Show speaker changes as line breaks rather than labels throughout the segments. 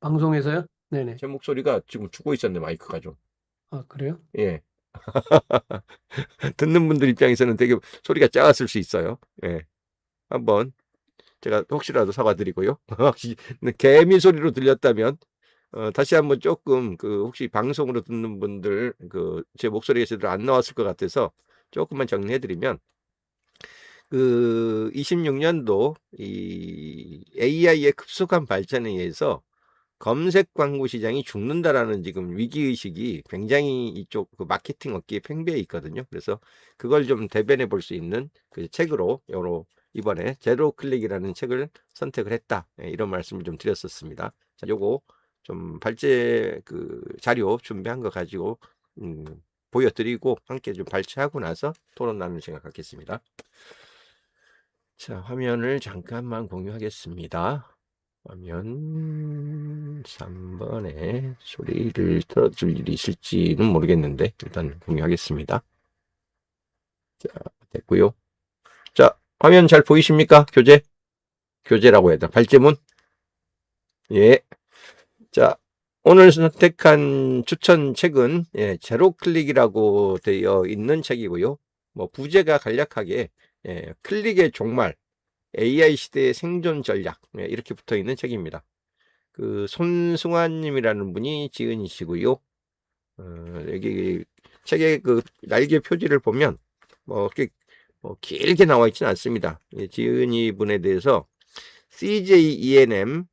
방송에서요? 네네.
제 목소리가 지금 죽어 있었네, 마이크가 좀.
아, 그래요?
예. 듣는 분들 입장에서는 되게 소리가 작았을 수 있어요. 예. 한번 제가 혹시라도 사과드리고요. 혹시 개미 소리로 들렸다면 다시 한번 조금 그 혹시 방송으로 듣는 분들 그 제 목소리가 제대로 안 나왔을 것 같아서 조금만 정리해드리면 그 26년도 이 AI의 급속한 발전에 의해서 검색 광고 시장이 죽는다라는 지금 위기의식이 굉장히 이쪽 그 마케팅 업계에 팽배해 있거든요. 그래서 그걸 좀 대변해 볼 수 있는 그 책으로 요로 이번에 제로 클릭이라는 책을 선택을 했다. 예, 이런 말씀을 좀 드렸었습니다. 자, 요거 좀 발제 그 자료 준비한 거 가지고 음, 보여드리고 함께 좀 발췌하고 나서 토론 나눌 생각 갖겠습니다. 자, 화면을 잠깐만 공유하겠습니다. 화면 3번에 소리를 틀어줄 일이 있을지는 모르겠는데 일단 공유하겠습니다. 자, 됐고요. 자, 화면 잘 보이십니까? 교재라고 해야 되나? 발제문? 예. 자, 오늘 선택한 추천 책은 제로 클릭이라고 되어 있는 책이고요. 뭐 부제가 간략하게 클릭의 종말, AI 시대의 생존 전략 이렇게 붙어 있는 책입니다. 그 손승환님이라는 분이 지은이시고요. 여기 책의 그 날개 표지를 보면 뭐 이렇게 뭐 길게 나와 있지는 않습니다. 지은이 분에 대해서 CJ ENM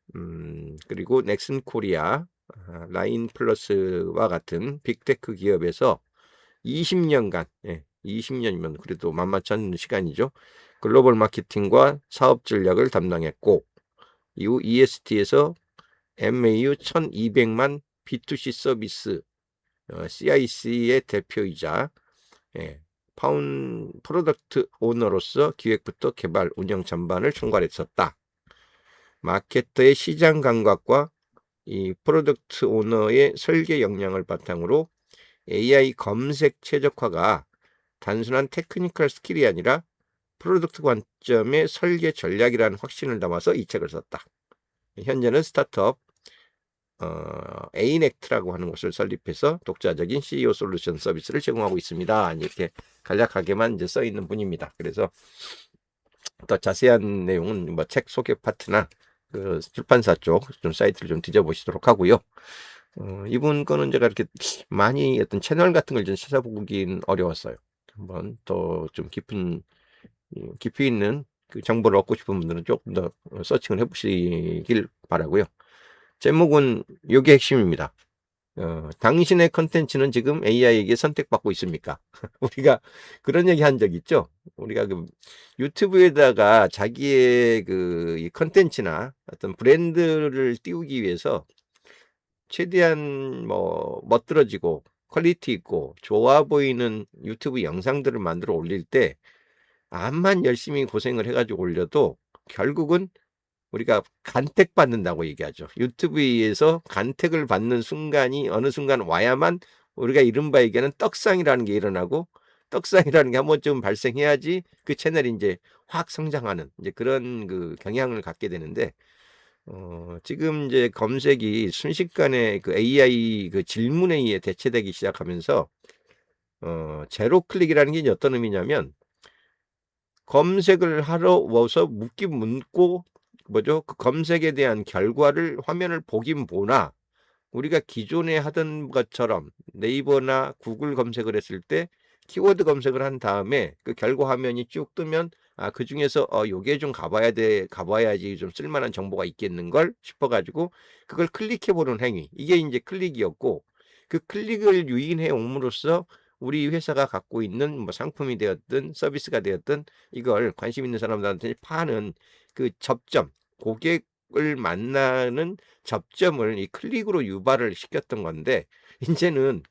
그리고 넥슨 코리아, 라인 플러스와 같은 빅테크 기업에서 20년간 20년이면 그래도 만만치 않은 시간이죠. 글로벌 마케팅과 사업 전략을 담당했고 이후 EST에서 MAU 1200만 B2C 서비스 CIC의 대표이자 파운 프로덕트 오너로서 기획부터 개발, 운영 전반을 총괄했었다. 마케터의 시장 감각과 이 프로덕트 오너의 설계 역량을 바탕으로 AI 검색 최적화가 단순한 테크니컬 스킬이 아니라 프로덕트 관점의 설계 전략이라는 확신을 담아서 이 책을 썼다. 현재는 스타트업 에이넥트라고 하는 것을 설립해서 독자적인 CEO 솔루션 서비스를 제공하고 있습니다. 이렇게 간략하게만 이제 써 있는 분입니다. 그래서 더 자세한 내용은 뭐 책 소개 파트나 그 출판사 쪽 좀 사이트를 좀 뒤져보시도록 하고요. 이분 거는 제가 이렇게 많이 어떤 채널 같은 걸 좀 찾아보긴 어려웠어요. 한번 더 좀 깊이 있는 그 정보를 얻고 싶은 분들은 조금 더 서칭을 해보시길 바라고요. 제목은 이게 핵심입니다. 당신의 컨텐츠는 지금 AI에게 선택받고 있습니까? 우리가 그런 얘기 한 적 있죠? 우리가 그 유튜브에다가 자기의 그 컨텐츠나 어떤 브랜드를 띄우기 위해서 최대한 뭐 멋들어지고 퀄리티 있고 좋아 보이는 유튜브 영상들을 만들어 올릴 때 암만 열심히 고생을 해가지고 올려도 결국은 우리가 간택받는다고 얘기하죠. 유튜브에서 간택을 받는 순간이 어느 순간 와야만 우리가 이른바 얘기하는 떡상이라는 게 일어나고 떡상이라는 게 한 번쯤 발생해야지 그 채널이 이제 확 성장하는 이제 그런 그 경향을 갖게 되는데 지금 이제 검색이 순식간에 그 AI 그 질문에 의해 대체되기 시작하면서 제로 클릭이라는 게 이제 어떤 의미냐면 검색을 하러 와서 묻긴 묻고 뭐죠? 그 검색에 대한 결과를 화면을 보긴 보나 우리가 기존에 하던 것처럼 네이버나 구글 검색을 했을 때 키워드 검색을 한 다음에 그 결과 화면이 쭉 뜨면 그중에서 요게 좀 가봐야지 좀 쓸만한 정보가 있겠는걸 싶어가지고 그걸 클릭해 보는 행위. 이게 이제 클릭이었고 그 클릭을 유인해 옴으로써 우리 회사가 갖고 있는 뭐 상품이 되었든 서비스가 되었든 이걸 관심 있는 사람들한테 파는 그 접점, 고객을 만나는 접점을 이 클릭으로 유발을 시켰던 건데 이제는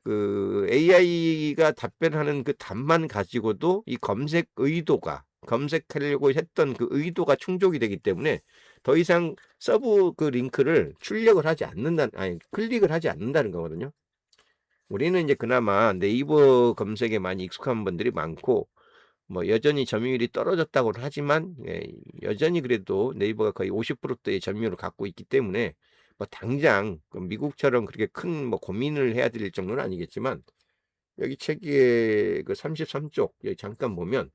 그 AI가 답변하는 그 답만 가지고도 이 검색하려고 했던 그 의도가 충족이 되기 때문에 더 이상 서브 그 링크를 출력을 하지 않는다는 아니 클릭을 하지 않는다는 거거든요. 우리는 이제 그나마 네이버 검색에 많이 익숙한 분들이 많고 뭐 여전히 점유율이 떨어졌다고 하지만 여전히 그래도 네이버가 거의 50%대의 점유율을 갖고 있기 때문에 뭐 당장 그 미국처럼 그렇게 큰 뭐 고민을 해야 될 정도는 아니겠지만 여기 책의 그 33쪽 여기 잠깐 보면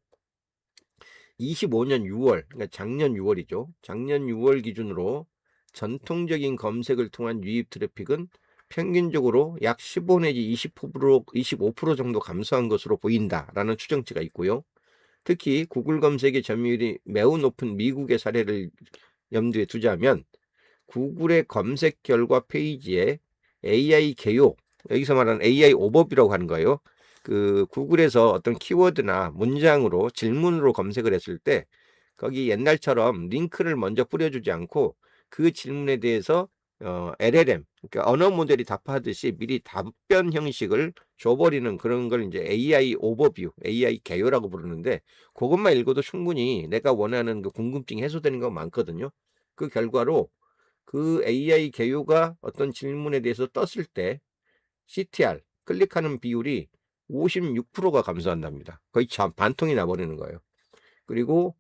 25년 6월, 그러니까 작년 6월이죠. 작년 6월 기준으로 전통적인 검색을 통한 유입 트래픽은 평균적으로 약 15 내지 25% 정도 감소한 것으로 보인다라는 추정치가 있고요. 특히 구글 검색의 점유율이 매우 높은 미국의 사례를 염두에 두자면 구글의 검색 결과 페이지에 AI 개요, 여기서 말하는 AI 오버뷰라고 하는 거예요. 그 구글에서 어떤 키워드나 문장으로 질문으로 검색을 했을 때 거기 옛날처럼 링크를 먼저 뿌려주지 않고 그 질문에 대해서 LLM, 그러니까 언어 모델이 답하듯이 미리 답변 형식을 줘버리는 그런 걸 이제 AI 오버뷰, AI 개요라고 부르는데 그것만 읽어도 충분히 내가 원하는 그 궁금증이 해소되는 거 많거든요. 그 결과로 그 AI 개요가 어떤 질문에 대해서 떴을 때 CTR, 클릭하는 비율이 56%가 감소한답니다. 거의 반통이 나버리는 거예요. 그리고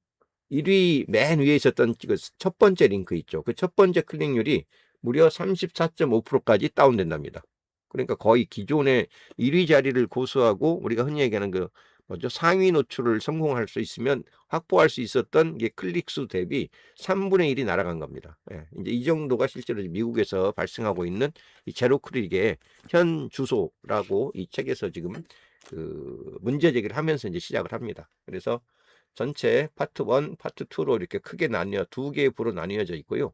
1위 맨 위에 있었던 그 첫 번째 링크 있죠. 그 첫 번째 클릭률이 무려 34.5%까지 다운된답니다. 그러니까 거의 기존의 1위 자리를 고수하고 우리가 흔히 얘기하는 그 뭐죠? 상위 노출을 성공할 수 있으면 확보할 수 있었던 게 클릭수 대비 3분의 1이 날아간 겁니다. 예, 이제 이 정도가 실제로 미국에서 발생하고 있는 이 제로 클릭의 현 주소라고 이 책에서 지금 그 문제 제기를 하면서 이제 시작을 합니다. 그래서 전체 파트 1, 파트 2로 이렇게 크게 나뉘어 두 개의 부로 나뉘어져 있고요.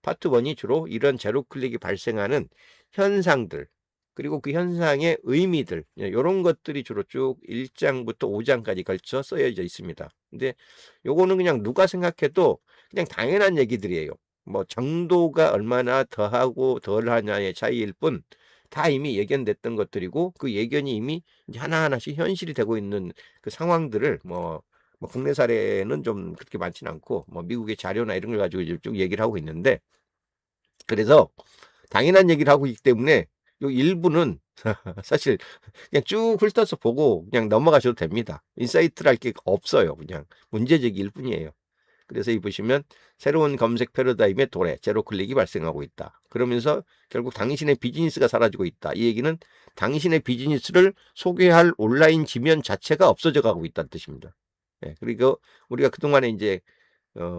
파트 1이 주로 이런 제로 클릭이 발생하는 현상들, 그리고 그 현상의 의미들, 이런 것들이 주로 쭉 1장부터 5장까지 걸쳐 쓰여져 있습니다. 근데 요거는 그냥 누가 생각해도 그냥 당연한 얘기들이에요. 뭐 정도가 얼마나 더하고 덜하냐의 차이일 뿐 다 이미 예견됐던 것들이고 그 예견이 이미 이제 하나하나씩 현실이 되고 있는 그 상황들을 뭐 국내 사례는 좀 그렇게 많지는 않고 뭐 미국의 자료나 이런 걸 가지고 이제 쭉 얘기를 하고 있는데 그래서 당연한 얘기를 하고 있기 때문에 요 일부는 사실 그냥 쭉 훑어서 보고 그냥 넘어가셔도 됩니다. 인사이트랄 게 없어요. 그냥 문제 제기일 뿐이에요. 그래서 이 보시면 새로운 검색 패러다임의 도래, 제로 클릭이 발생하고 있다. 그러면서 결국 당신의 비즈니스가 사라지고 있다. 이 얘기는 당신의 비즈니스를 소개할 온라인 지면 자체가 없어져 가고 있다는 뜻입니다. 예, 그리고 우리가 그동안에 이제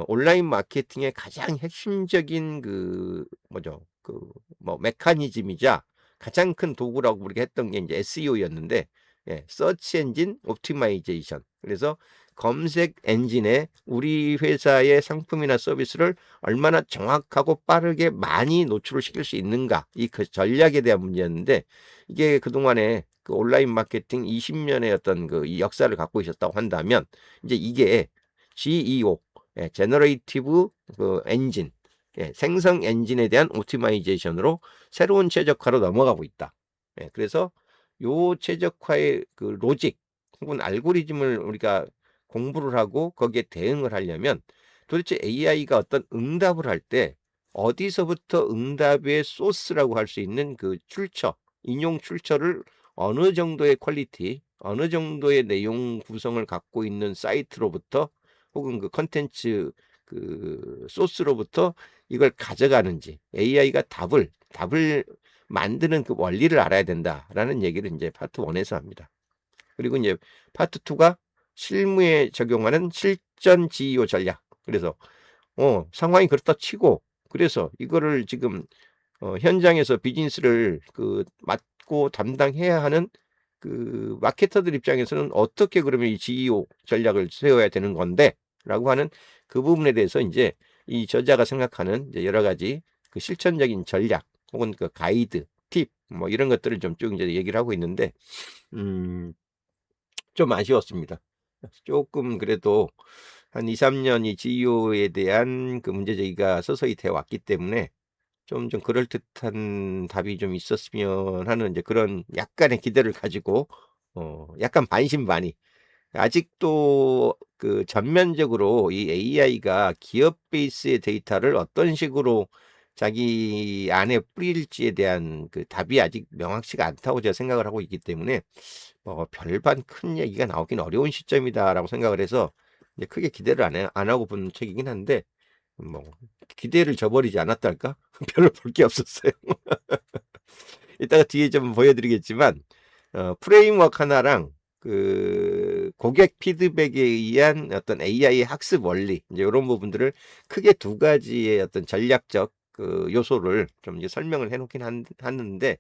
온라인 마케팅의 가장 핵심적인 그 뭐죠? 그 뭐 메커니즘이자 가장 큰 도구라고 우리가 했던 게 이제 SEO였는데 예, 서치 엔진 옵티마이제이션. 그래서 검색 엔진에 우리 회사의 상품이나 서비스를 얼마나 정확하고 빠르게 많이 노출을 시킬 수 있는가 이 그 전략에 대한 문제였는데 이게 그동안에 그 온라인 마케팅 20년의 어떤 그 이 역사를 갖고 있었다고 한다면 이제 이게 GEO 예, 제너레이티브 그 엔진, 예, 생성 엔진에 대한 오티마이제이션으로 새로운 최적화로 넘어가고 있다. 예, 그래서 요 최적화의 그 로직 혹은 알고리즘을 우리가 공부를 하고 거기에 대응을 하려면 도대체 AI가 어떤 응답을 할 때 어디서부터 응답의 소스라고 할 수 있는 그 출처, 인용 출처를 어느 정도의 퀄리티, 어느 정도의 내용 구성을 갖고 있는 사이트로부터 혹은 그 컨텐츠 그 소스로부터 이걸 가져가는지 AI가 답을 만드는 그 원리를 알아야 된다라는 얘기를 이제 파트 1에서 합니다. 그리고 이제 파트 2가 실무에 적용하는 실전 GEO 전략. 그래서 상황이 그렇다 치고 그래서 이거를 지금 현장에서 비즈니스를 그 맡고 담당해야 하는 그 마케터들 입장에서는 어떻게 그러면 이 GEO 전략을 세워야 되는 건데라고 하는 그 부분에 대해서 이제 이 저자가 생각하는 이제 여러 가지 그 실천적인 전략 혹은 그 가이드, 팁 뭐 이런 것들을 좀 쭉 이제 얘기를 하고 있는데 좀 아쉬웠습니다. 조금 그래도 한 2-3년 이 GEO에 대한 그 문제 제기가 서서히 돼 왔기 때문에 좀 그럴듯한 답이 좀 있었으면 하는 이제 그런 약간의 기대를 가지고 약간 반신반의. 아직도 그 전면적으로 이 AI가 기업 베이스의 데이터를 어떤 식으로 자기 안에 뿌릴지에 대한 그 답이 아직 명확치가 않다고 제가 생각을 하고 있기 때문에 별반 큰 얘기가 나오긴 어려운 시점이다라고 생각을 해서 이제 크게 기대를 안 하고 본 책이긴 한데 뭐 기대를 저버리지 않았달까? 별로 볼 게 없었어요. 이따가 뒤에 좀 보여드리겠지만 프레임워크 하나랑 그 고객 피드백에 의한 어떤 AI 학습 원리 이제 이런 부분들을 크게 두 가지의 어떤 전략적 그 요소를 좀 이제 설명을 해놓긴 하는데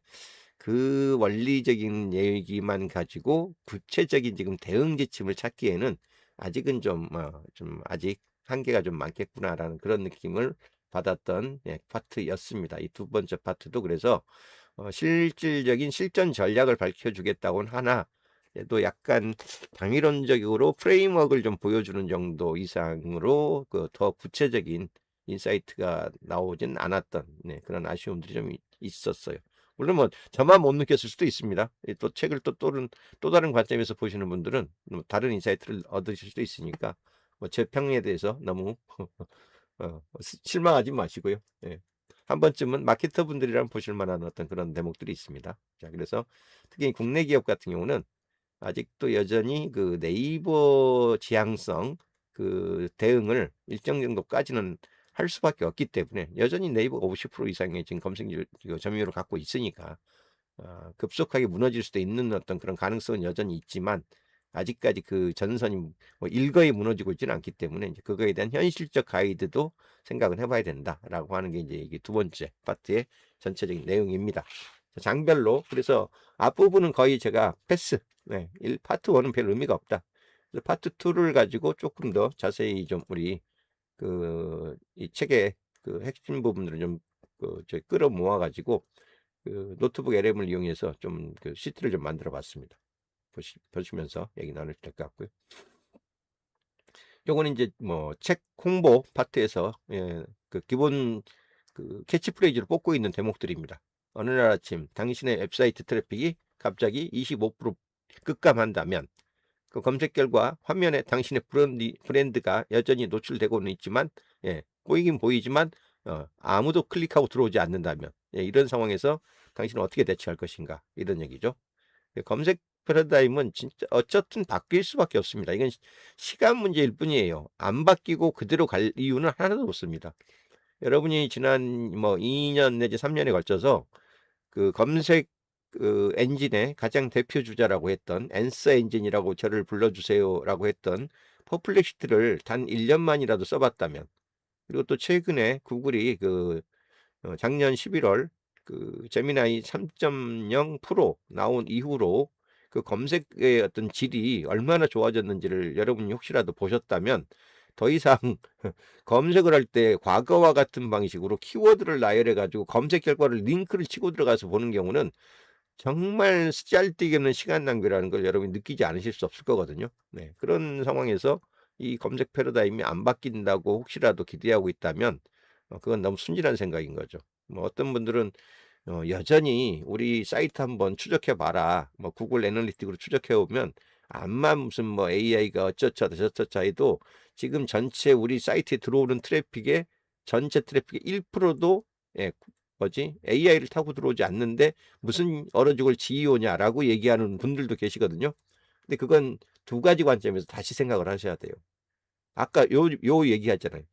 그 원리적인 얘기만 가지고 구체적인 지금 대응 지침을 찾기에는 아직은 좀 아직 한계가 좀 많겠구나라는 그런 느낌을 받았던 파트였습니다. 이 두 번째 파트도 그래서 실질적인 실전 전략을 밝혀주겠다고는 하나 또 약간 당위론적으로 프레임워크를 좀 보여주는 정도 이상으로 그 더 구체적인 인사이트가 나오진 않았던 그런 아쉬움들이 좀 있었어요. 물론 뭐 저만 못 느꼈을 수도 있습니다. 또 책을 또 다른 관점에서 보시는 분들은 다른 인사이트를 얻으실 수도 있으니까 뭐 제 평에 대해서 너무 실망하지 마시고요. 예. 한 번쯤은 마케터 분들이랑 보실 만한 어떤 그런 대목들이 있습니다. 자, 그래서 특히 국내 기업 같은 경우는 아직도 여전히 그 네이버 지향성 그 대응을 일정 정도까지는 할 수밖에 없기 때문에 여전히 네이버가 50% 이상의 지금 검색률 점유율을 갖고 있으니까 급속하게 무너질 수도 있는 어떤 그런 가능성은 여전히 있지만 아직까지 그 전선이 뭐 일거에 무너지고 있지는 않기 때문에 이제 그거에 대한 현실적 가이드도 생각을 해봐야 된다라고 하는 게 이제 이게 두 번째 파트의 전체적인 내용입니다. 장별로 그래서 앞부분은 거의 제가 패스. 파트 1은 별 의미가 없다. 그래서 파트 2를 가지고 조금 더 자세히 좀 우리 그 이 책의 그 핵심 부분들을 좀저 끌어 모아 가지고 그 노트북 LM을 이용해서 좀 그 시트를 좀 만들어 봤습니다. 보시면서 얘기 나눌 것 같고요. 요거는 이제 뭐 책 홍보 파트에서 그 기본 그 캐치프레이즈를 뽑고 있는 대목들입니다. 어느 날 아침 당신의 웹사이트 트래픽이 갑자기 25% 급감한다면 그 검색 결과 화면에 당신의 브랜드가 여전히 노출되고는 있지만 보이긴 보이지만 아무도 클릭하고 들어오지 않는다면 이런 상황에서 당신은 어떻게 대처할 것인가 이런 얘기죠. 검색 패러다임은 진짜 어쨌든 바뀔 수밖에 없습니다. 이건 시간 문제일 뿐이에요. 안 바뀌고 그대로 갈 이유는 하나도 없습니다. 여러분이 지난 뭐 2년 내지 3년에 걸쳐서 그 검색 그 엔진의 가장 대표 주자라고 했던 앤서 엔진이라고 저를 불러주세요라고 했던 퍼플렉시티를 단 1년만이라도 써봤다면 그리고 또 최근에 구글이 그 작년 11월 그 제미나이 3.0 프로 나온 이후로 그 검색의 어떤 질이 얼마나 좋아졌는지를 여러분이 혹시라도 보셨다면 더 이상 검색을 할 때 과거와 같은 방식으로 키워드를 나열해 가지고 검색 결과를 링크를 치고 들어가서 보는 경우는 정말 쓰잘데기 없는 시간 낭비라는 걸 여러분이 느끼지 않으실 수 없을 거거든요. 그런 상황에서 이 검색 패러다임이 안 바뀐다고 혹시라도 기대하고 있다면 그건 너무 순진한 생각인 거죠. 뭐 어떤 분들은 여전히 우리 사이트 한번 추적해 봐라. 뭐 구글 애널리틱으로 추적해 보면 암만 무슨 뭐 AI가 어쩌쩌다 저쩌다 해도 지금 전체 우리 사이트에 들어오는 트래픽의 전체 트래픽의 1%도 뭐지 AI를 타고 들어오지 않는데 무슨 어느 쪽을 지휘오냐라고 얘기하는 분들도 계시거든요. 근데 그건 두 가지 관점에서 다시 생각을 하셔야 돼요. 아까 요 얘기하잖아요.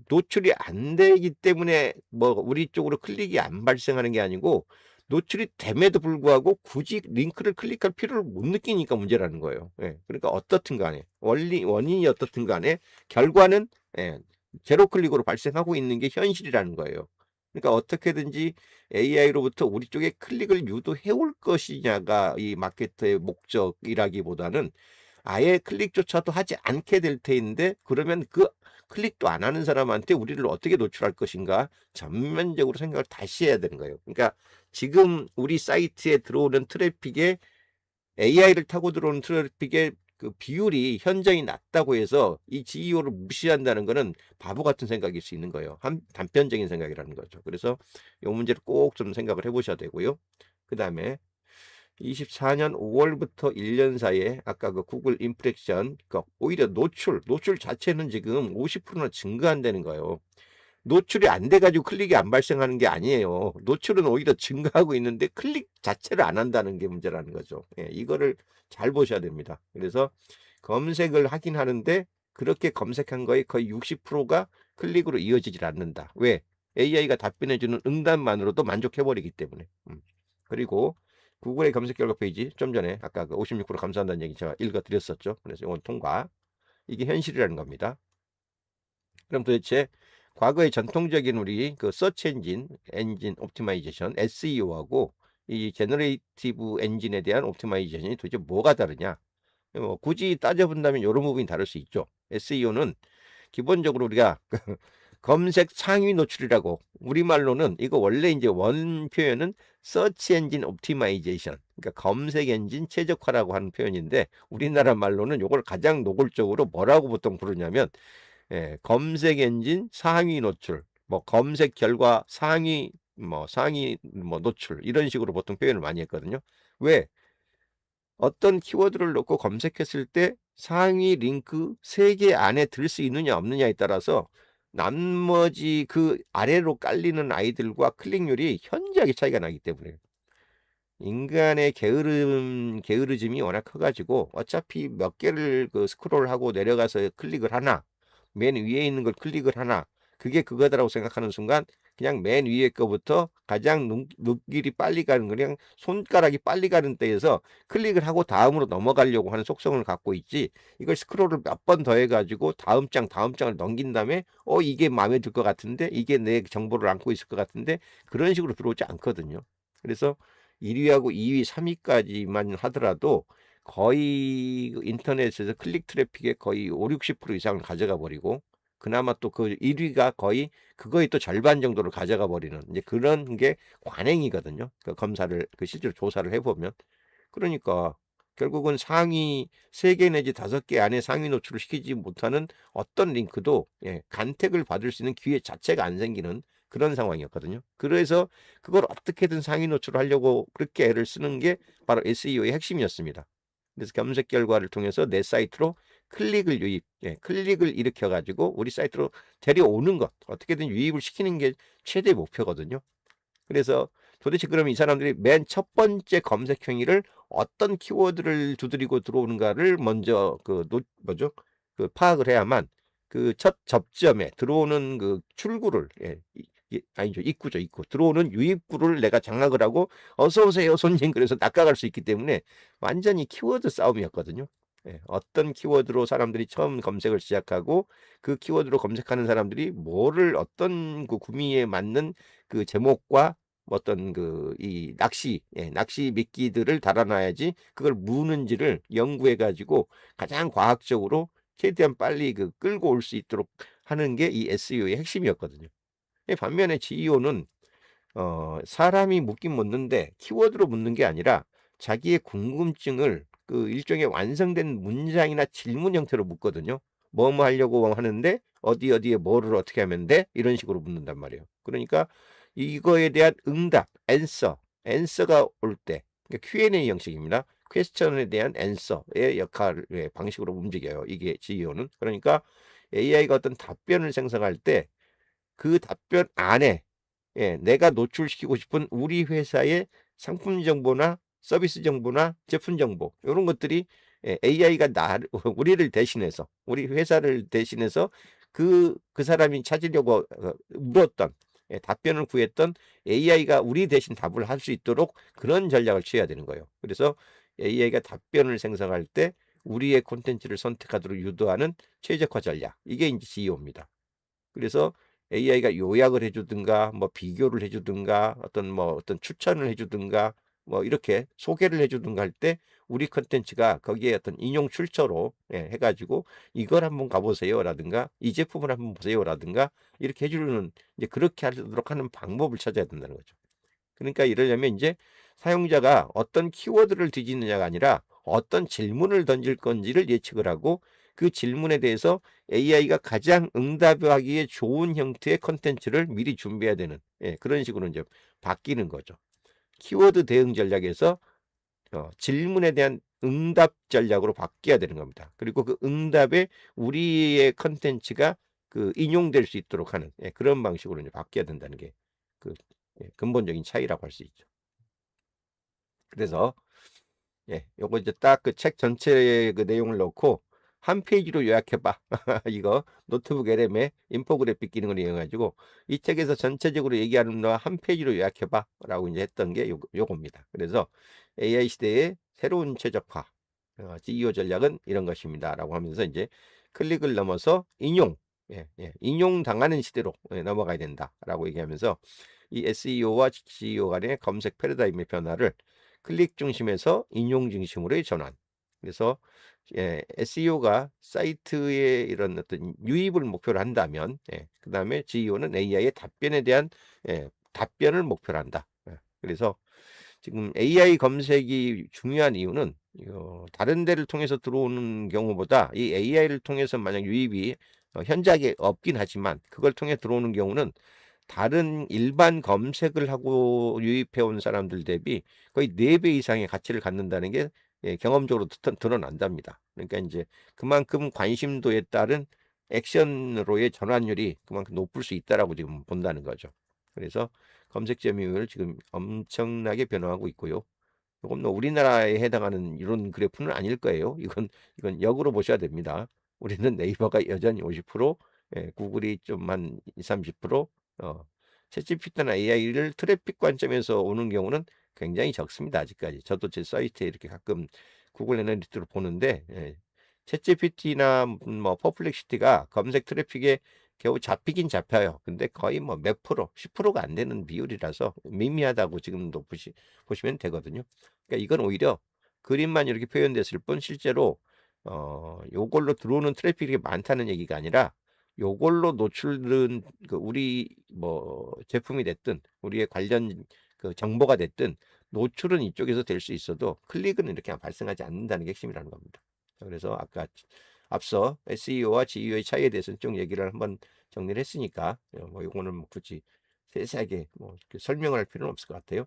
노출이 안 되기 때문에 뭐 우리 쪽으로 클릭이 안 발생하는 게 아니고 노출이 됨에도 불구하고 굳이 링크를 클릭할 필요를 못 느끼니까 문제라는 거예요. 그러니까 어떻든 간에 원인이 어떻든 간에 결과는 제로 클릭으로 발생하고 있는 게 현실이라는 거예요. 그러니까 어떻게든지 AI로부터 우리 쪽에 클릭을 유도해 올 것이냐가 이 마케터의 목적이라기보다는 아예 클릭조차도 하지 않게 될 테인데 그러면 그 클릭도 안 하는 사람한테 우리를 어떻게 노출할 것인가 전면적으로 생각을 다시 해야 되는 거예요. 그러니까 지금 우리 사이트에 들어오는 트래픽에 AI를 타고 들어오는 트래픽의 그 비율이 현저히 낮다고 해서 이 GEO를 무시한다는 것은 바보 같은 생각일 수 있는 거예요. 단편적인 생각이라는 거죠. 그래서 이 문제를 꼭 좀 생각을 해보셔야 되고요. 그 다음에 24년 5월부터 1년 사이에 아까 그 구글 임프레션 오히려 노출 자체는 지금 50%나 증가한다는 거예요. 노출이 안 돼가지고 클릭이 안 발생하는 게 아니에요. 노출은 오히려 증가하고 있는데 클릭 자체를 안 한다는 게 문제라는 거죠. 이거를 잘 보셔야 됩니다. 그래서 검색을 하긴 하는데 그렇게 검색한 거의 거의 60%가 클릭으로 이어지질 않는다. 왜? AI가 답변해주는 응답만으로도 만족해버리기 때문에. 그리고 구글의 검색 결과 페이지 좀 전에 아까 그 56% 감소한다는 얘기 제가 읽어드렸었죠. 그래서 이건 통과. 이게 현실이라는 겁니다. 그럼 도대체 과거의 전통적인 우리 그 서치 엔진 옵티마이제이션 SEO하고 이 제너레이티브 엔진에 대한 옵티마이제이션이 도대체 뭐가 다르냐? 굳이 따져본다면 이런 부분이 다를 수 있죠. SEO는 기본적으로 우리가 검색 상위 노출이라고, 우리말로는 이거 원래 이제 원 표현은 서치 엔진 옵티마이제이션, 그러니까 검색 엔진 최적화라고 하는 표현인데, 우리나라 말로는 이걸 가장 노골적으로 뭐라고 보통 부르냐면 검색 엔진 상위 노출, 뭐 검색 결과 상위 노출, 이런 식으로 보통 표현을 많이 했거든요. 왜? 어떤 키워드를 넣고 검색했을 때 상위 링크 3개 안에 들 수 있느냐 없느냐에 따라서 나머지 그 아래로 깔리는 아이들과 클릭률이 현저하게 차이가 나기 때문에, 인간의 게으르짐이 워낙 커가지고 어차피 몇 개를 그 스크롤하고 내려가서 클릭을 하나, 맨 위에 있는 걸 클릭을 하나, 그게 그거다라고 생각하는 순간 그냥 맨 위에 거부터 가장 눈길이 빨리 가는, 그냥 손가락이 빨리 가는 데에서 클릭을 하고 다음으로 넘어가려고 하는 속성을 갖고 있지, 이걸 스크롤을 몇 번 더 해가지고 다음 장을 넘긴 다음에 이게 마음에 들 것 같은데, 이게 내 정보를 안고 있을 것 같은데, 그런 식으로 들어오지 않거든요. 그래서 1위하고 2위, 3위까지만 하더라도 거의 인터넷에서 클릭 트래픽의 거의 5, 60% 이상을 가져가 버리고, 그나마 또 그 1위가 거의 그거의 또 절반 정도를 가져가 버리는 이제 그런 게 관행이거든요. 그 검사를 실제로 조사를 해보면. 그러니까 결국은 상위 3개 내지 5개 안에 상위 노출을 시키지 못하는 어떤 링크도 간택을 받을 수 있는 기회 자체가 안 생기는 그런 상황이었거든요. 그래서 그걸 어떻게든 상위 노출을 하려고 그렇게 애를 쓰는 게 바로 SEO의 핵심이었습니다. 그래서 검색 결과를 통해서 내 사이트로 클릭을 일으켜 가지고 우리 사이트로 데려오는 것, 어떻게든 유입을 시키는 게 최대 목표거든요. 그래서 도대체 그럼 이 사람들이 맨 첫 번째 검색 행위를 어떤 키워드를 두드리고 들어오는가를 먼저 파악을 해야만 그 첫 접점에 들어오는 그 출구를, 아니죠, 입구 들어오는 유입구를 내가 장악을 하고 어서 오세요 손님, 그래서 낚아갈 수 있기 때문에 완전히 키워드 싸움이었거든요. 어떤 키워드로 사람들이 처음 검색을 시작하고 그 키워드로 검색하는 사람들이 뭐를, 어떤 그 구미에 맞는 그 제목과 어떤 이 낚시 미끼들을 달아놔야지 그걸 무는지를 연구해 가지고 가장 과학적으로 최대한 빨리 끌고 올 수 있도록 하는 게 이 SEO의 핵심이었거든요. 반면에 GEO는 사람이 묻긴 묻는데 키워드로 묻는 게 아니라 자기의 궁금증을 그 일종의 완성된 문장이나 질문 형태로 묻거든요. 뭐뭐 하려고 하는데 어디에 뭐를 어떻게 하면 돼? 이런 식으로 묻는단 말이에요. 그러니까 이거에 대한 응답, 앤서가 올 때, 그러니까 Q&A 형식입니다. 퀘스천에 대한 앤서의 역할의 방식으로 움직여요. 이게 GEO는. 그러니까 AI가 어떤 답변을 생성할 때 그 답변 안에 내가 노출시키고 싶은 우리 회사의 상품 정보나 서비스 정보나 제품 정보, 이런 것들이 AI가 우리를 대신해서, 우리 회사를 대신해서 그 사람이 찾으려고 물었던, 답변을 구했던 AI가 우리 대신 답을 할 수 있도록 그런 전략을 취해야 되는 거예요. 그래서 AI가 답변을 생성할 때 우리의 콘텐츠를 선택하도록 유도하는 최적화 전략, 이게 이제 GEO입니다. 그래서 AI가 요약을 해주든가, 뭐 비교를 해주든가, 어떤 추천을 해주든가, 뭐 이렇게 소개를 해주든가 할 때 우리 컨텐츠가 거기에 어떤 인용 출처로 해가지고 이걸 한번 가보세요라든가, 이 제품을 한번 보세요라든가, 이렇게 해주는, 이제 그렇게 하도록 하는 방법을 찾아야 된다는 거죠. 그러니까 이러려면 이제 사용자가 어떤 키워드를 뒤지느냐가 아니라 어떤 질문을 던질 건지를 예측을 하고 그 질문에 대해서 AI가 가장 응답하기에 좋은 형태의 컨텐츠를 미리 준비해야 되는, 그런 식으로 이제 바뀌는 거죠. 키워드 대응 전략에서 질문에 대한 응답 전략으로 바뀌어야 되는 겁니다. 그리고 그 응답에 우리의 컨텐츠가 인용될 수 있도록 하는, 그런 방식으로 이제 바뀌어야 된다는 게 근본적인 차이라고 할 수 있죠. 그래서 요거 이제 딱 그 책 전체의 그 내용을 넣고 한 페이지로 요약해봐. 이거 노트북 LM의 인포그래픽 기능을 이용해가지고 이 책에서 전체적으로 얘기하는 거 한 페이지로 요약해봐 라고 이제 했던 게 요겁니다. 그래서 AI 시대의 새로운 최적화 CEO 전략은 이런 것입니다 라고 하면서 이제 클릭을 넘어서 인용, 인용 당하는 시대로 넘어가야 된다 라고 얘기하면서 이 SEO와 CEO 간의 검색 패러다임의 변화를 클릭 중심에서 인용 중심으로의 전환. 그래서 SEO가 사이트의 이런 어떤 유입을 목표로 한다면, 그 다음에 GEO는 AI의 답변에 대한 답변을 목표로 한다. 그래서 지금 AI 검색이 중요한 이유는 다른 데를 통해서 들어오는 경우보다 이 AI를 통해서 만약 유입이 현저하게 없긴 하지만 그걸 통해 들어오는 경우는 다른 일반 검색을 하고 유입해 온 사람들 대비 거의 4배 이상의 가치를 갖는다는 게 경험적으로 드러난답니다. 그러니까 이제 그만큼 관심도에 따른 액션으로의 전환율이 그만큼 높을 수 있다라고 지금 본다는 거죠. 그래서 검색 점유율 지금 엄청나게 변화하고 있고요. 이건 뭐 우리나라에 해당하는 이런 그래프는 아닐 거예요. 이건 역으로 보셔야 됩니다. 우리는 네이버가 여전히 50%, 구글이 좀 한 20, 30%, 챗GPT나 AI를 트래픽 관점에서 오는 경우는 굉장히 적습니다. 아직까지. 저도 제 사이트에 이렇게 가끔 구글 애널리틱으로 보는데 챗GPT나 뭐 퍼플렉시티가 검색 트래픽에 겨우 잡히긴 잡혀요. 근데 거의 뭐 몇 프로, 10%가 안 되는 비율이라서 미미하다고 지금도 보시면 되거든요. 그러니까 이건 오히려 그림만 이렇게 표현됐을 뿐 실제로 요걸로 들어오는 트래픽이 많다는 얘기가 아니라 요걸로 노출된 그 우리 뭐 제품이 됐든 우리의 관련 그 정보가 됐든 노출은 이쪽에서 될 수 있어도 클릭은 이렇게 발생하지 않는다는 게 핵심이라는 겁니다. 그래서 아까 앞서 SEO와 GEO의 차이에 대해서는 좀 얘기를 한번 정리를 했으니까 뭐 요거는 뭐 굳이 세세하게 뭐 이렇게 설명을 할 필요는 없을 것 같아요.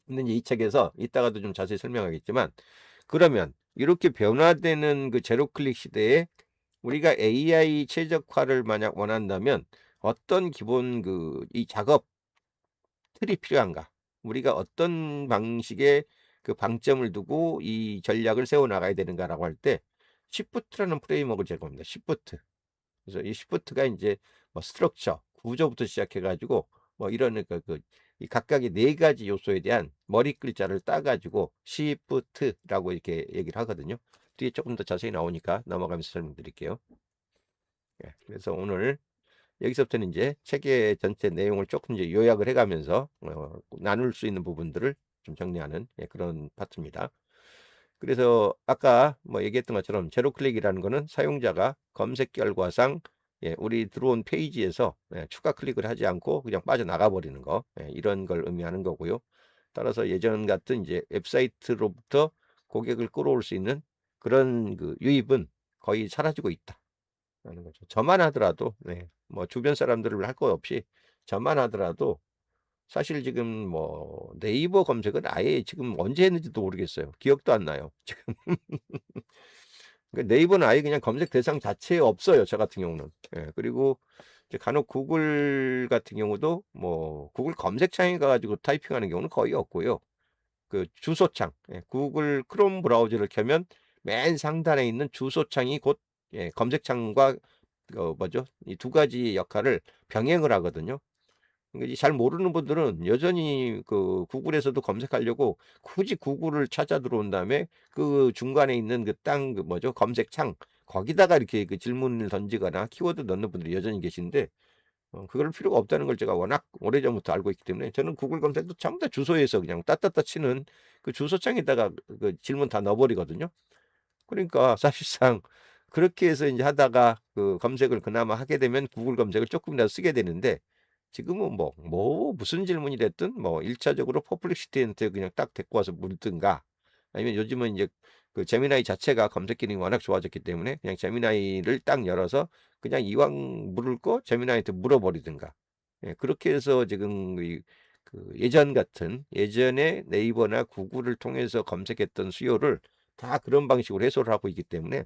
근데 이제 이 책에서 이따가도 좀 자세히 설명하겠지만 그러면 이렇게 변화되는 그 제로 클릭 시대에 우리가 AI 최적화를 만약 원한다면 어떤 기본 그 이 작업 틀이 필요한가? 우리가 어떤 방식의 그 방점을 두고 이 전략을 세워 나가야 되는가라고 할 때 시프트라는 프레임워크를 제공합니다. 시프트. 그래서 이 시프트가 이제 뭐 스트럭처, 구조부터 시작해 가지고 뭐 이런 이 각각의 4가지 요소에 대한 머리 글자를 따 가지고 시프트라고 이렇게 얘기를 하거든요. 뒤에 조금 더 자세히 나오니까 넘어가면서 설명드릴게요. 그래서 오늘 여기서부터는 이제 책의 전체 내용을 조금 이제 요약을 해가면서 나눌 수 있는 부분들을 좀 정리하는 그런 파트입니다. 그래서 아까 뭐 얘기했던 것처럼 제로 클릭이라는 거는 사용자가 검색 결과상 우리 들어온 페이지에서 추가 클릭을 하지 않고 그냥 빠져나가 버리는 거 이런 걸 의미하는 거고요. 따라서 예전 같은 이제 웹사이트로부터 고객을 끌어올 수 있는 그런 그 유입은 거의 사라지고 있다. 라는 거죠. 저만 하더라도 뭐 주변 사람들을 할 것 없이 저만 하더라도 사실 지금 뭐 네이버 검색은 아예 지금 언제 했는지도 모르겠어요. 기억도 안 나요. 지금 네이버는 아예 그냥 검색 대상 자체에 없어요. 저 같은 경우는. 그리고 이제 간혹 구글 같은 경우도 뭐 구글 검색창에 가가지고 타이핑하는 경우는 거의 없고요. 그 주소창, 구글 크롬 브라우저를 켜면 맨 상단에 있는 주소창이 곧 검색창과 뭐죠? 이 2가지 역할을 병행을 하거든요. 그러니까 잘 모르는 분들은 여전히 그 구글에서도 검색하려고 굳이 구글을 찾아 들어온 다음에 그 중간에 있는 그 뭐죠? 검색창 거기다가 이렇게 그 질문을 던지거나 키워드 넣는 분들이 여전히 계신데 그럴 필요가 없다는 걸 제가 워낙 오래전부터 알고 있기 때문에 저는 구글 검색도 전부 다 주소에서 그냥 따따따 치는 그 주소창에다가 그 질문 다 넣어버리거든요. 그러니까 사실상 그렇게 해서 이제 하다가 그 검색을 그나마 하게 되면 구글 검색을 조금이라도 쓰게 되는데 지금은 뭐 무슨 질문이 됐든 뭐 1차적으로 퍼플렉시티한테 그냥 딱 데리고 와서 물든가 아니면 요즘은 이제 그 제미나이 자체가 검색 기능이 워낙 좋아졌기 때문에 그냥 제미나이를 딱 열어서 그냥 이왕 물을 거 제미나이한테 물어버리든가 그렇게 해서 지금 그 예전 같은 예전에 네이버나 구글을 통해서 검색했던 수요를 다 그런 방식으로 해소를 하고 있기 때문에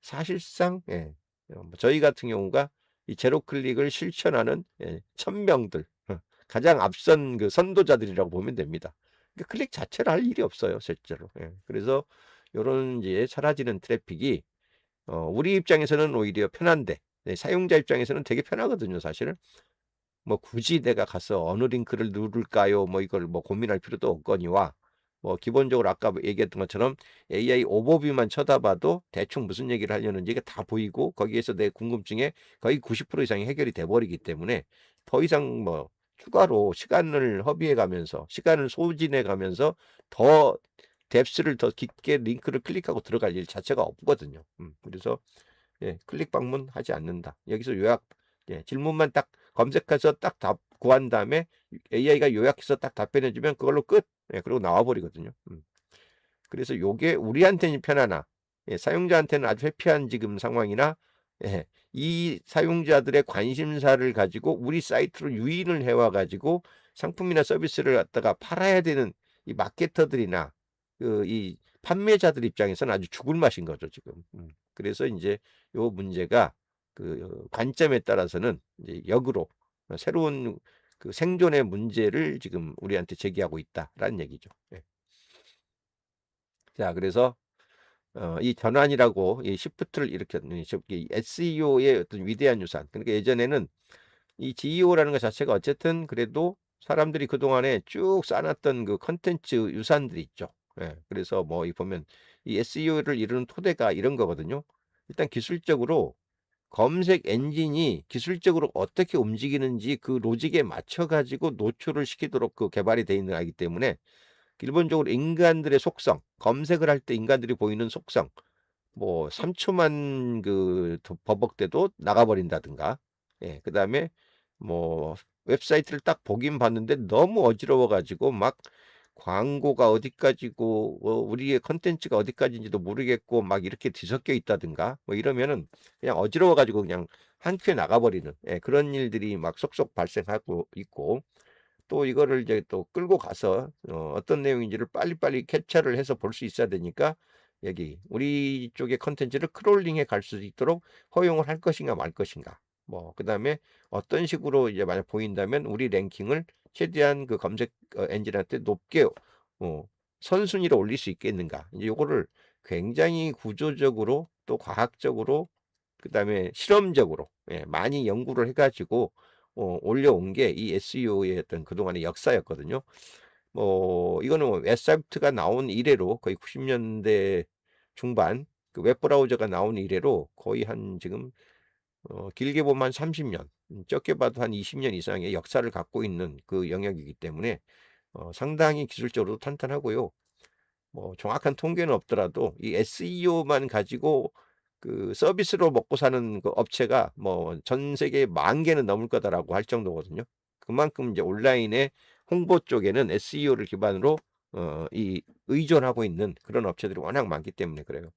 사실상 뭐 저희 같은 경우가 이 제로 클릭을 실천하는 천명들 가장 앞선 그 선도자들이라고 보면 됩니다. 그러니까 클릭 자체를 할 일이 없어요, 실제로. 그래서 요런 이제 사라지는 트래픽이 우리 입장에서는 오히려 편한데 사용자 입장에서는 되게 편하거든요, 사실은. 뭐 굳이 내가 가서 어느 링크를 누를까요? 뭐 이걸 뭐 고민할 필요도 없거니와 뭐 기본적으로 아까 얘기했던 것처럼 AI 오버뷰만 쳐다봐도 대충 무슨 얘기를 하려는지 이게 다 보이고 거기에서 내 궁금증에 거의 90% 이상이 해결이 돼 버리기 때문에 더 이상 뭐 추가로 시간을 허비해 가면서 시간을 소진해 가면서 더 뎁스를 더 깊게 링크를 클릭하고 들어갈 일 자체가 없거든요. 그래서 클릭 방문하지 않는다. 여기서 요약 질문만 딱 검색해서 딱 답 구한 다음에 AI가 요약해서 딱 답변해 주면 그걸로 끝. 그리고 나와 버리거든요. 그래서 요게 우리한테는 편하나 사용자한테는 아주 회피한 지금 상황이나 이 사용자들의 관심사를 가지고 우리 사이트로 유인을 해와 가지고 상품이나 서비스를 갖다가 팔아야 되는 이 마케터들이나 이 판매자들 입장에서는 아주 죽을 맛인 거죠, 지금. 그래서 인제 요 문제가 그 관점에 따라서는 이제 역으로 새로운 그 생존의 문제를 지금 우리한테 제기하고 있다라는 얘기죠. 예. 자, 그래서 이 전환이라고 이 시프트를 일으켰는 이 SEO의 어떤 위대한 유산. 그러니까 예전에는 이 GEO라는 것 자체가 어쨌든 그래도 사람들이 그동안에 쭉 쌓아놨던 그 컨텐츠 유산들이 있죠. 그래서 뭐 이 보면 이 SEO를 이루는 토대가 이런 거거든요. 일단 기술적으로 검색 엔진이 기술적으로 어떻게 움직이는지 그 로직에 맞춰 가지고 노출을 시키도록 그 개발이 돼 있는 아이기 때문에 기본적으로 인간들의 속성, 검색을 할 때 인간들이 보이는 속성, 뭐 3 초만 그 버벅대도 나가 버린다든가 그다음에 뭐 웹사이트를 딱 보긴 봤는데 너무 어지러워 가지고 막 광고가 어디까지고 우리의 콘텐츠가 어디까지인지도 모르겠고 막 이렇게 뒤섞여 있다든가 뭐 이러면은 그냥 어지러워 가지고 그냥 한 큐에 나가 버리는 그런 일들이 막 속속 발생하고 있고 또 이거를 이제 또 끌고 가서 어떤 내용인지를 빨리빨리 캡처를 해서 볼 수 있어야 되니까 여기 우리 쪽의 콘텐츠를 크롤링해 갈 수 있도록 허용을 할 것인가 말 것인가. 뭐 그다음에 어떤 식으로 이제 만약 보인다면 우리 랭킹을 최대한 그 검색 엔진한테 높게 어 선순위로 올릴 수 있겠는가. 이제 요거를 굉장히 구조적으로 또 과학적으로 그다음에 실험적으로 많이 연구를 해 가지고 올려온 게 이 SEO의 어떤 그동안의 역사였거든요. 뭐 이거는 뭐 웹사이트가 나온 이래로 거의 90 년대 중반 그 웹브라우저가 나온 이래로 거의 한 지금 길게 보면 한 30 년, 적게 봐도 한 20년 이상의 역사를 갖고 있는 그 영역이기 때문에 상당히 기술적으로도 탄탄하고요. 뭐 정확한 통계는 없더라도 이 SEO만 가지고 그 서비스로 먹고 사는 그 업체가 뭐 전 세계에 10,000개는 넘을 거다라고 할 정도거든요. 그만큼 이제 온라인의 홍보 쪽에는 SEO를 기반으로 이 의존하고 있는 그런 업체들이 워낙 많기 때문에 그래요.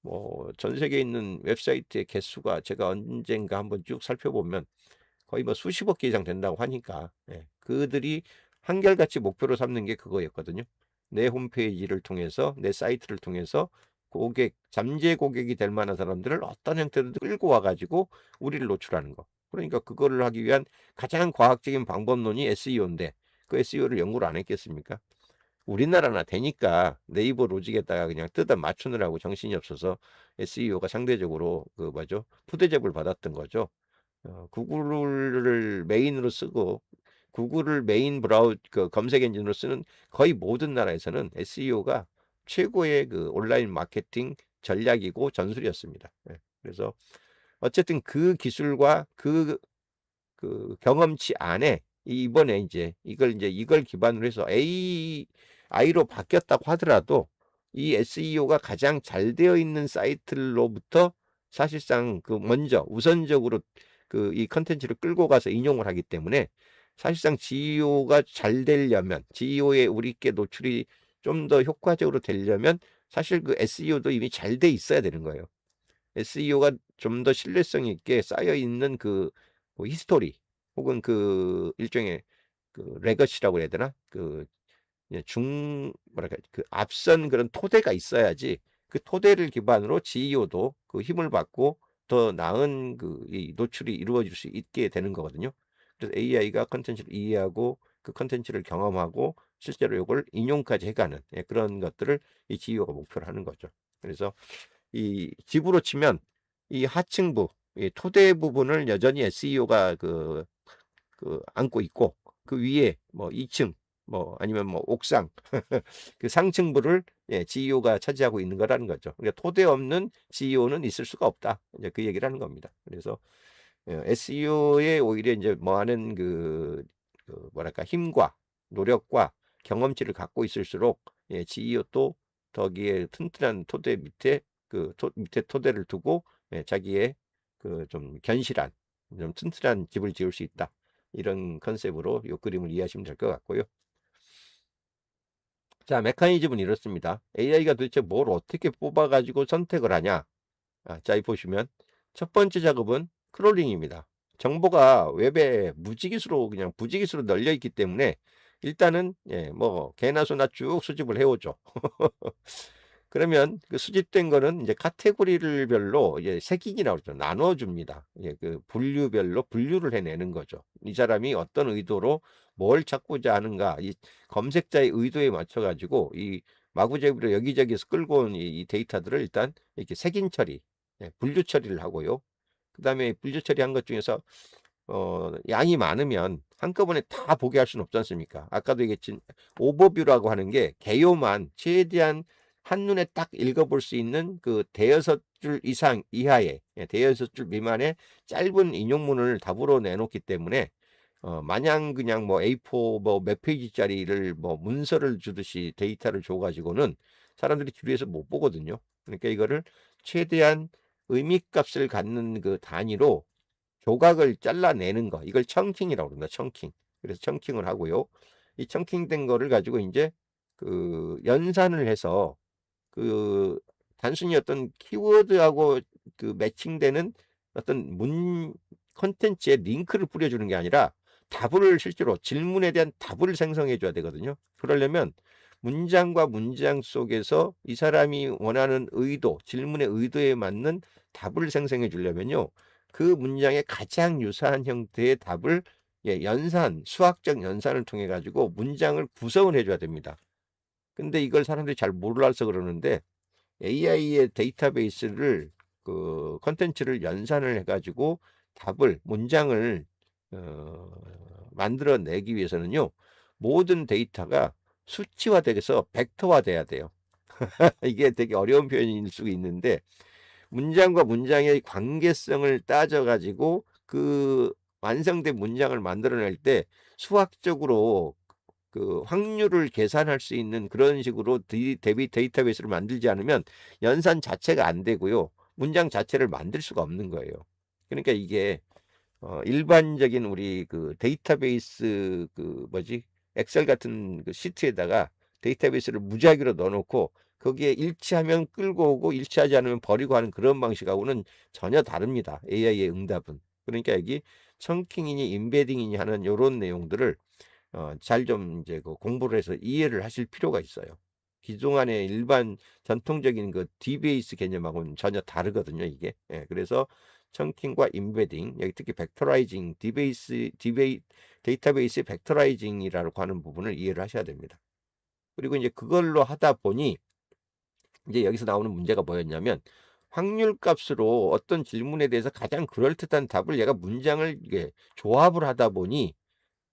뭐 전 세계에 있는 웹사이트의 개수가 제가 언젠가 한번 쭉 살펴보면 거의 뭐 수십억 개 이상 된다고 하니까 그들이 한결같이 목표로 삼는 게 그거였거든요. 내 홈페이지를 통해서 내 사이트를 통해서 고객 잠재 고객이 될 만한 사람들을 어떤 형태로든 끌고 와 가지고 우리를 노출하는 거. 그러니까 그거를 하기 위한 가장 과학적인 방법론이 SEO인데 그 SEO를 연구를 안 했겠습니까? 우리나라나 되니까 네이버 로직에다가 그냥 뜯어 맞추느라고 정신이 없어서 SEO가 상대적으로 그 뭐죠? 푸대접을 받았던 거죠. 구글을 메인으로 쓰고 구글을 메인 그 검색 엔진으로 쓰는 거의 모든 나라에서는 SEO가 최고의 그 온라인 마케팅 전략이고 전술이었습니다. 그래서 어쨌든 그 기술과 그 경험치 안에 이번에 이제 이걸 기반으로 해서 AI로 바뀌었다고 하더라도 이 SEO가 가장 잘 되어 있는 사이트로부터 사실상 그 먼저 우선적으로 그 이 컨텐츠를 끌고 가서 인용을 하기 때문에 사실상 GEO가 잘 되려면 GEO에 우리께 노출이 좀 더 효과적으로 되려면 사실 그 SEO도 이미 잘 돼 있어야 되는 거예요. SEO가 좀 더 신뢰성 있게 쌓여 있는 그 뭐 히스토리 혹은 그 일종의 그 레거시라고 해야 되나? 그 뭐랄까 그 앞선 그런 토대가 있어야지 그 토대를 기반으로 GEO도 그 힘을 받고 더 나은 그 이 노출이 이루어질 수 있게 되는 거거든요. 그래서 AI가 콘텐츠를 이해하고 그 콘텐츠를 경험하고 실제로 요걸 인용까지 해 가는 그런 것들을 이 GEO가 목표로 하는 거죠. 그래서 이 집으로 치면 이 하층부, 이 토대 부분을 여전히 SEO가 안고 있고, 그 위에 뭐 2층 뭐 아니면 뭐 옥상 그 상층부를 GEO가 차지하고 있는 거라는 거죠. 그러니까 토대 없는 GEO는 있을 수가 없다. 이제 그 얘기를 하는 겁니다. 그래서 SEO에 오히려 이제 뭐하는 뭐랄까 힘과 노력과 경험치를 갖고 있을수록 GEO도 거기에 튼튼한 토대 밑에 밑에 토대를 두고 자기의 좀 견실한 좀 튼튼한 집을 지을 수 있다. 이런 컨셉으로 이 그림을 이해하시면 될 것 같고요. 자, 메커니즘은 이렇습니다. AI가 도대체 뭘 어떻게 뽑아가지고 선택을 하냐? 자, 이 보시면 첫 번째 작업은 크롤링입니다. 정보가 웹에 무지기수로 그냥 부지기수로 널려 있기 때문에 일단은 뭐 개나 소나 쭉 수집을 해오죠. 그러면 그 수집된 거는 이제 카테고리를 별로 이제 색인이라고 그러죠. 나눠줍니다. 그 분류별로 분류를 해내는 거죠. 이 사람이 어떤 의도로 뭘 찾고자 하는가, 이 검색자의 의도에 맞춰가지고 이 마구잡이로 여기저기서 끌고 온 이 데이터들을 일단 이렇게 색인 처리, 분류 처리를 하고요. 그 다음에 분류 처리한 것 중에서 양이 많으면 한꺼번에 다 보게 할 수는 없지 않습니까? 아까도 얘기했지, 오버뷰라고 하는 게 개요만 최대한 한눈에 딱 읽어볼 수 있는 그 대여섯 줄 이상 이하의 대여섯 줄 미만의 짧은 인용문을 답으로 내놓기 때문에 마냥 그냥 뭐 A4 뭐 몇 페이지짜리를 뭐 문서를 주듯이 데이터를 줘가지고는 사람들이 뒤에서 못 보거든요. 그러니까 이거를 최대한 의미값을 갖는 그 단위로 조각을 잘라내는 거, 이걸 청킹이라고 그럽니다. 청킹. 그래서 청킹을 하고요. 이 청킹된 거를 가지고 이제 연산을 해서 단순히 어떤 키워드하고 매칭되는 어떤 컨텐츠에 링크를 뿌려주는 게 아니라 답을 실제로 질문에 대한 답을 생성해 줘야 되거든요. 그러려면 문장과 문장 속에서 이 사람이 원하는 의도, 질문의 의도에 맞는 답을 생성해 주려면요. 그 문장에 가장 유사한 형태의 답을 수학적 연산을 통해 가지고 문장을 구성을 해줘야 됩니다. 근데 이걸 사람들이 잘 몰라서 그러는데 AI의 데이터베이스를 컨텐츠를 연산을 해가지고 문장을 만들어내기 위해서는요. 모든 데이터가 수치화돼서 벡터화돼야 돼요. 이게 되게 어려운 표현일 수 있는데 문장과 문장의 관계성을 따져가지고 그 완성된 문장을 만들어낼 때 수학적으로 확률을 계산할 수 있는 그런 식으로 대비 데이터베이스를 만들지 않으면 연산 자체가 안 되고요. 문장 자체를 만들 수가 없는 거예요. 그러니까 이게 일반적인 우리 데이터베이스 엑셀 같은 시트에다가 데이터베이스를 무작위로 넣어놓고 거기에 일치하면 끌고 오고 일치하지 않으면 버리고 하는 그런 방식하고는 전혀 다릅니다. AI의 응답은. 그러니까 여기 청킹이니 임베딩이니 하는 이런 내용들을 잘 좀 이제 공부를 해서 이해를 하실 필요가 있어요. 기존의 일반 전통적인 DBase 개념하고는 전혀 다르거든요, 이게. 그래서 청킹과 임베딩, 여기 특히 벡터라이징, 데이터베이스 벡터라이징이라고 하는 부분을 이해를 하셔야 됩니다. 그리고 이제 그걸로 하다 보니 이제 여기서 나오는 문제가 뭐였냐면 확률 값으로 어떤 질문에 대해서 가장 그럴듯한 답을 얘가 문장을 조합을 하다 보니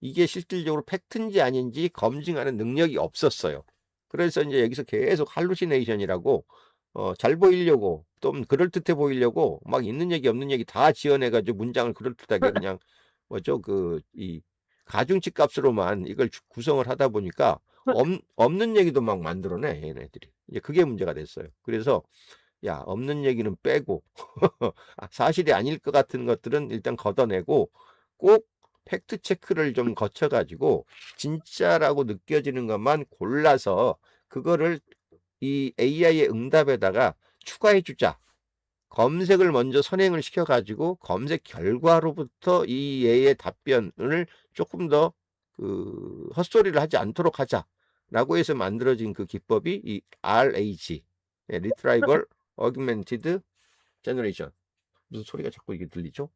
이게 실질적으로 팩트인지 아닌지 검증하는 능력이 없었어요. 그래서 이제 여기서 계속 할루시네이션이라고 잘 보이려고 좀 그럴듯해 보이려고 막 있는 얘기 없는 얘기 다 지어내가지고 문장을 그럴듯하게 그냥 이 가중치 값으로만 이걸 구성을 하다 보니까 없는 얘기도 막 만들어내 얘네들이. 이제 그게 문제가 됐어요. 그래서 야, 없는 얘기는 빼고 사실이 아닐 것 같은 것들은 일단 걷어내고 꼭 팩트 체크를 좀 거쳐가지고 진짜라고 느껴지는 것만 골라서 그거를 이 AI의 응답에다가 추가해 주자. 검색을 먼저 선행을 시켜가지고 검색 결과로부터 이 얘의 답변을 조금 더 헛소리를 하지 않도록 하자라고 해서 만들어진 그 기법이 이 RAG, Retrieval Augmented Generation. 무슨 소리가 자꾸 이게 들리죠?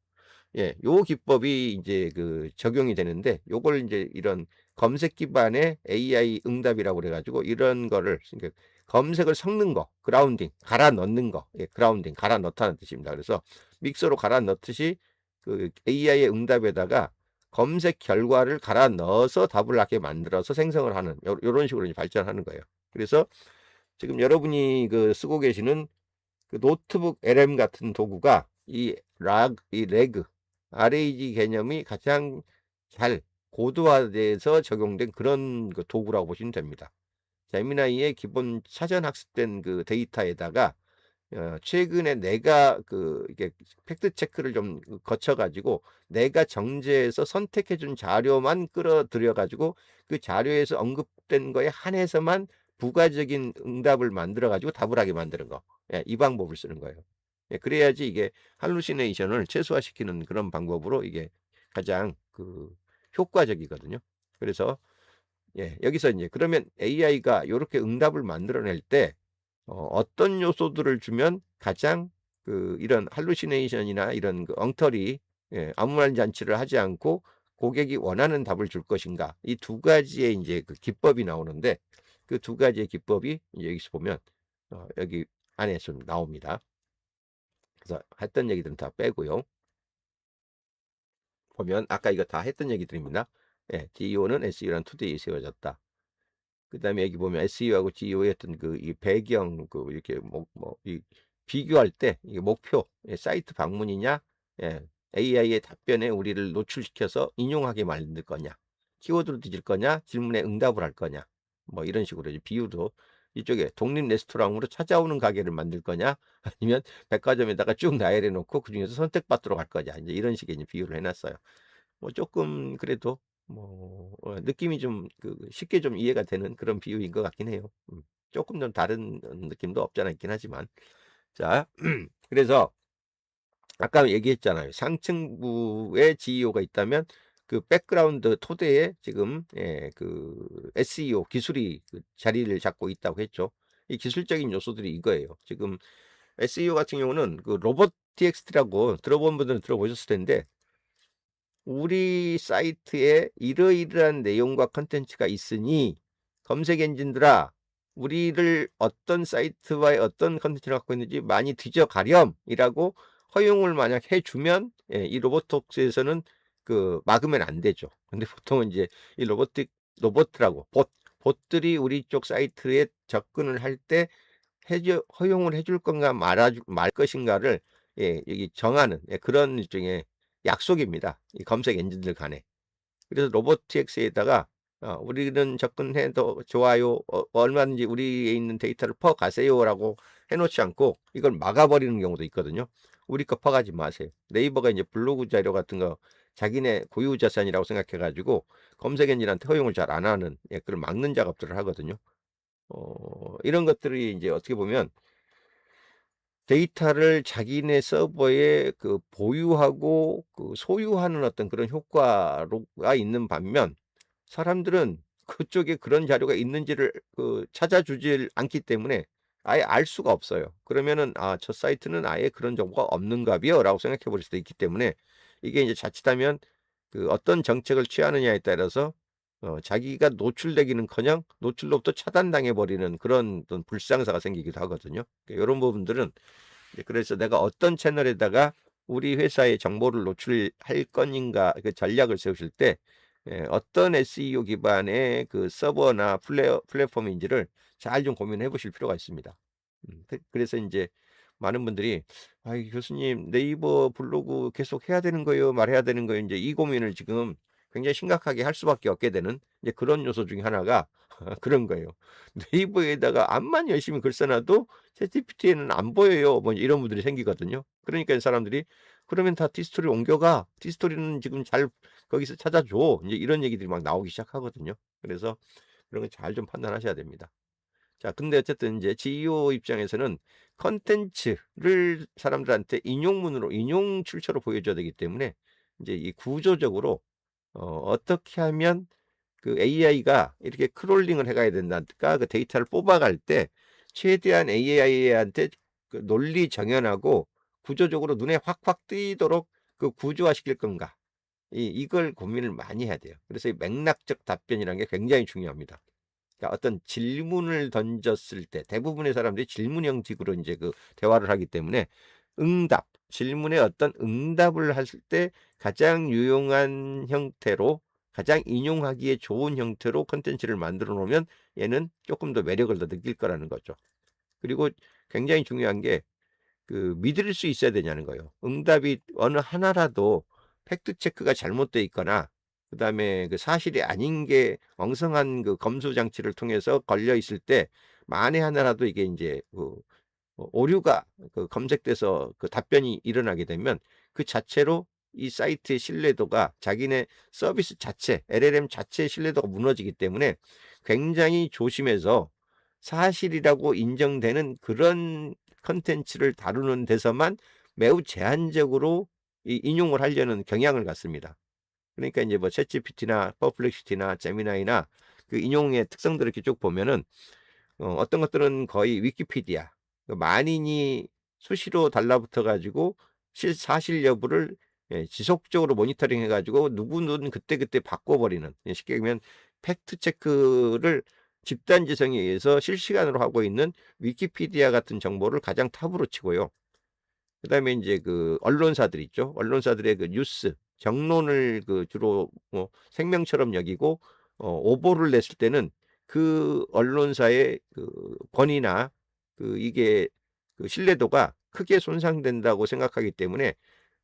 요 기법이 이제 적용이 되는데 요걸 이제 이런 검색 기반의 AI 응답이라고 그래가지고 이런 거를 그러니까 검색을 섞는 거, 그라운딩, 갈아 넣는 거, 예, 그라운딩, 갈아 넣다는 뜻입니다. 그래서 믹서로 갈아 넣듯이 그 AI의 응답에다가 검색 결과를 갈아 넣어서 답을 하게 만들어서 생성을 하는 요런 식으로 이제 발전하는 거예요. 그래서 지금 여러분이 그 쓰고 계시는 그 노트북 LM 같은 도구가 이 레그, RAG 개념이 가장 잘 고도화돼서 적용된 그런 그 도구라고 보시면 됩니다. 제미나이의 기본 사전 학습된 그 데이터에다가 최근에 내가 그 이게 팩트 체크를 좀 거쳐 가지고 내가 정제해서 선택해 준 자료만 끌어들여 가지고 그 자료에서 언급된 거에 한해서만 부가적인 응답을 만들어 가지고 답을 하게 만드는 거. 예, 이 방법을 쓰는 거예요. 예, 그래야지 이게 할루시네이션을 최소화시키는 그런 방법으로 이게 가장 그 효과적이거든요. 그래서 예, 여기서 이제 그러면 AI가 요렇게 응답을 만들어낼 때 어떤 요소들을 주면 가장 그 이런 할루시네이션이나 이런 그 엉터리, 예, 아무 말 잔치를 하지 않고 고객이 원하는 답을 줄 것인가. 이 두 가지의 이제 그 기법이 나오는데 그 두 가지의 기법이 이제 여기서 보면 여기 안에서 나옵니다. 그래서 했던 얘기들은 다 빼고요. 보면 아까 이거 다 했던 얘기들입니다. 예, DEO는 SEO랑 투데이에 세워졌다. 그다음에 여기 보면 SEO하고 GEO의 어떤 그 이 배경 그 이렇게 이 비교할 때 이게 목표, 예, 사이트 방문이냐, 예, AI의 답변에 우리를 노출시켜서 인용하게 만들 거냐, 키워드로 뒤질 거냐, 질문에 응답을 할 거냐, 뭐 이런 식으로 이제 비유도 이쪽에 독립 레스토랑으로 찾아오는 가게를 만들 거냐, 아니면 백화점에다가 쭉 나열해 놓고 그중에서 선택받도록 할 거냐, 이제 이런 식의 이제 비유를 해놨어요. 뭐 조금 그래도 뭐 느낌이 좀 그 쉽게 좀 이해가 되는 그런 비유인 것 같긴 해요. 조금 좀 다른 느낌도 없지 않아 있긴 하지만. 자, 그래서 아까 얘기했잖아요. 상층부에 GEO가 있다면 그 백그라운드 토대에 지금 예, 그 SEO 기술이 그 자리를 잡고 있다고 했죠. 이 기술적인 요소들이 이거예요. 지금 SEO 같은 경우는 그 로봇 TXT라고 들어본 분들은 들어보셨을 텐데 우리 사이트에 이러이러한 내용과 컨텐츠가 있으니 검색 엔진들아 우리를 어떤 사이트와의 어떤 컨텐츠를 갖고 있는지 많이 뒤져가렴이라고 허용을 만약 해주면 예, 이 로보톡스에서는 그 막으면 안 되죠. 근데 보통은 이제 이 로봇이라고 봇들이 우리 쪽 사이트에 접근을 할 때 허용을 해줄 건가 말 것인가를 예, 여기 정하는 예, 그런 일종의 약속입니다. 이 검색 엔진들 간에. 그래서 로보트X에다가 우리는 접근해도 좋아요. 얼마든지 우리에 있는 데이터를 퍼가세요라고 해놓지 않고 이걸 막아버리는 경우도 있거든요. 우리 거 퍼가지 마세요. 네이버가 이제 블로그 자료 같은 거 자기네 고유 자산이라고 생각해가지고 검색 엔진한테 허용을 잘 안 하는 예, 그런 막는 작업들을 하거든요. 이런 것들이 이제 어떻게 보면 데이터를 자기네 서버에 그 보유하고 그 소유하는 어떤 그런 효과가 있는 반면 사람들은 그쪽에 그런 자료가 있는지를 그 찾아주질 않기 때문에 아예 알 수가 없어요. 그러면은 '아 저 사이트는 아예 그런 정보가 없는가벼.'라고 생각해 버릴 수도 있기 때문에 이게 이제 자칫하면 그 어떤 정책을 취하느냐에 따라서 자기가 노출되기는커녕 노출로부터 차단당해 버리는 그런 어떤 불상사가 생기기도 하거든요. 요런 부분들은 그래서 내가 어떤 채널에다가 우리 회사의 정보를 노출할 건인가 그 전략을 세우실 때 예, 어떤 SEO 기반의 그 서버나 플랫폼인지를 잘 좀 고민해 보실 필요가 있습니다. 그래서 이제 많은 분들이 아 교수님 네이버 블로그 계속 해야 되는 거예요? 말해야 되는 거예요?" 이제 이 고민을 지금 굉장히 심각하게 할 수밖에 없게 되는 이제 그런 요소 중에 하나가 그런 거예요. 네이버에다가 암만 열심히 글 써 놔도 챗GPT에는 안 보여요. 뭐 이런 분들이 생기거든요. 그러니까 사람들이 "그러면 다 티스토리로 옮겨가. 티스토리는 지금 잘 거기서 찾아줘." 이제 이런 얘기들이 막 나오기 시작하거든요. 그래서 그런 거 잘 좀 판단하셔야 됩니다. 자 근데 어쨌든 이제 GEO 입장에서는 컨텐츠를 사람들한테 인용문으로 인용 출처로 보여줘야 되기 때문에 이제 이 구조적으로 어떻게 하면 그 AI가 이렇게 크롤링을 해 가야 된다니까 그 데이터를 뽑아갈 때 최대한 AI한테 그 논리 정연하고 구조적으로 눈에 확확 띄도록 그 구조화시킬 건가. 이걸 고민을 많이 해야 돼요. 그래서 이 맥락적 답변이라는 게 굉장히 중요합니다. 그러니까 어떤 질문을 던졌을 때 대부분의 사람들이 질문 형식으로 이제 그 대화를 하기 때문에 응답, 질문에 어떤 응답을 할 때 가장 유용한 형태로 가장 인용하기에 좋은 형태로 콘텐츠를 만들어 놓으면 얘는 조금 더 매력을 더 느낄 거라는 거죠. 그리고 굉장히 중요한 게 그 믿을 수 있어야 되냐는 거예요. 응답이 어느 하나라도 팩트 체크가 잘못돼 있거나 그다음에 그 사실이 아닌 게 엉성한 그 검수 장치를 통해서 걸려 있을 때 만에 하나라도 이게 인제 그 오류가 그 검색돼서 그 답변이 일어나게 되면 그 자체로 이 사이트의 신뢰도가 자기네 서비스 자체, LLM 자체의 신뢰도가 무너지기 때문에 굉장히 조심해서 사실이라고 인정되는 그런 콘텐츠를 다루는 데서만 매우 제한적으로 이 인용을 하려는 경향을 갖습니다. 그러니까 인제 뭐 챗GPT나 퍼플렉시티나 제미나이나 그 인용의 특성들을 이렇게 쭉 보면은 어떤 것들은 거의 위키피디아 그 만인이 수시로 달라붙어 가지고 사실 여부를 지속적으로 모니터링해 가지고 누구는 그때그때 바꿔 버리는 쉽게 얘기하면 팩트 체크를 집단지성에 의해서 실시간으로 하고 있는 위키피디아 같은 정보를 가장 탑으로 치고요. 그다음에 인제 그 언론사들 있죠. 언론사들의 그 뉴스 정론을 그 주로 뭐 생명처럼 여기고 오보를 냈을 때는 그 언론사의 그 권위나 그 이게 그 신뢰도가 크게 손상된다고 생각하기 때문에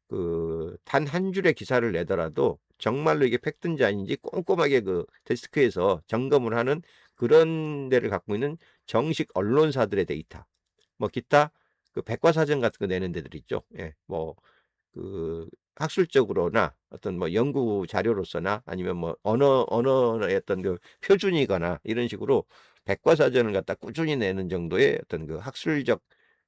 그 단 한 줄의 기사를 내더라도 정말로 이게 팩트인지 아닌지 꼼꼼하게 그 데스크에서 점검을 하는 그런 데를 갖고 있는 정식 언론사들의 데이터 뭐 기타 그 백과사전 같은 거 내는 데들 있죠. 예. 뭐 그 학술적으로나 어떤 뭐 연구 자료로서나 아니면 뭐 언어의 어떤 그 표준이거나 이런 식으로 백과사전을 갖다 꾸준히 내는 정도의 어떤 그 학술적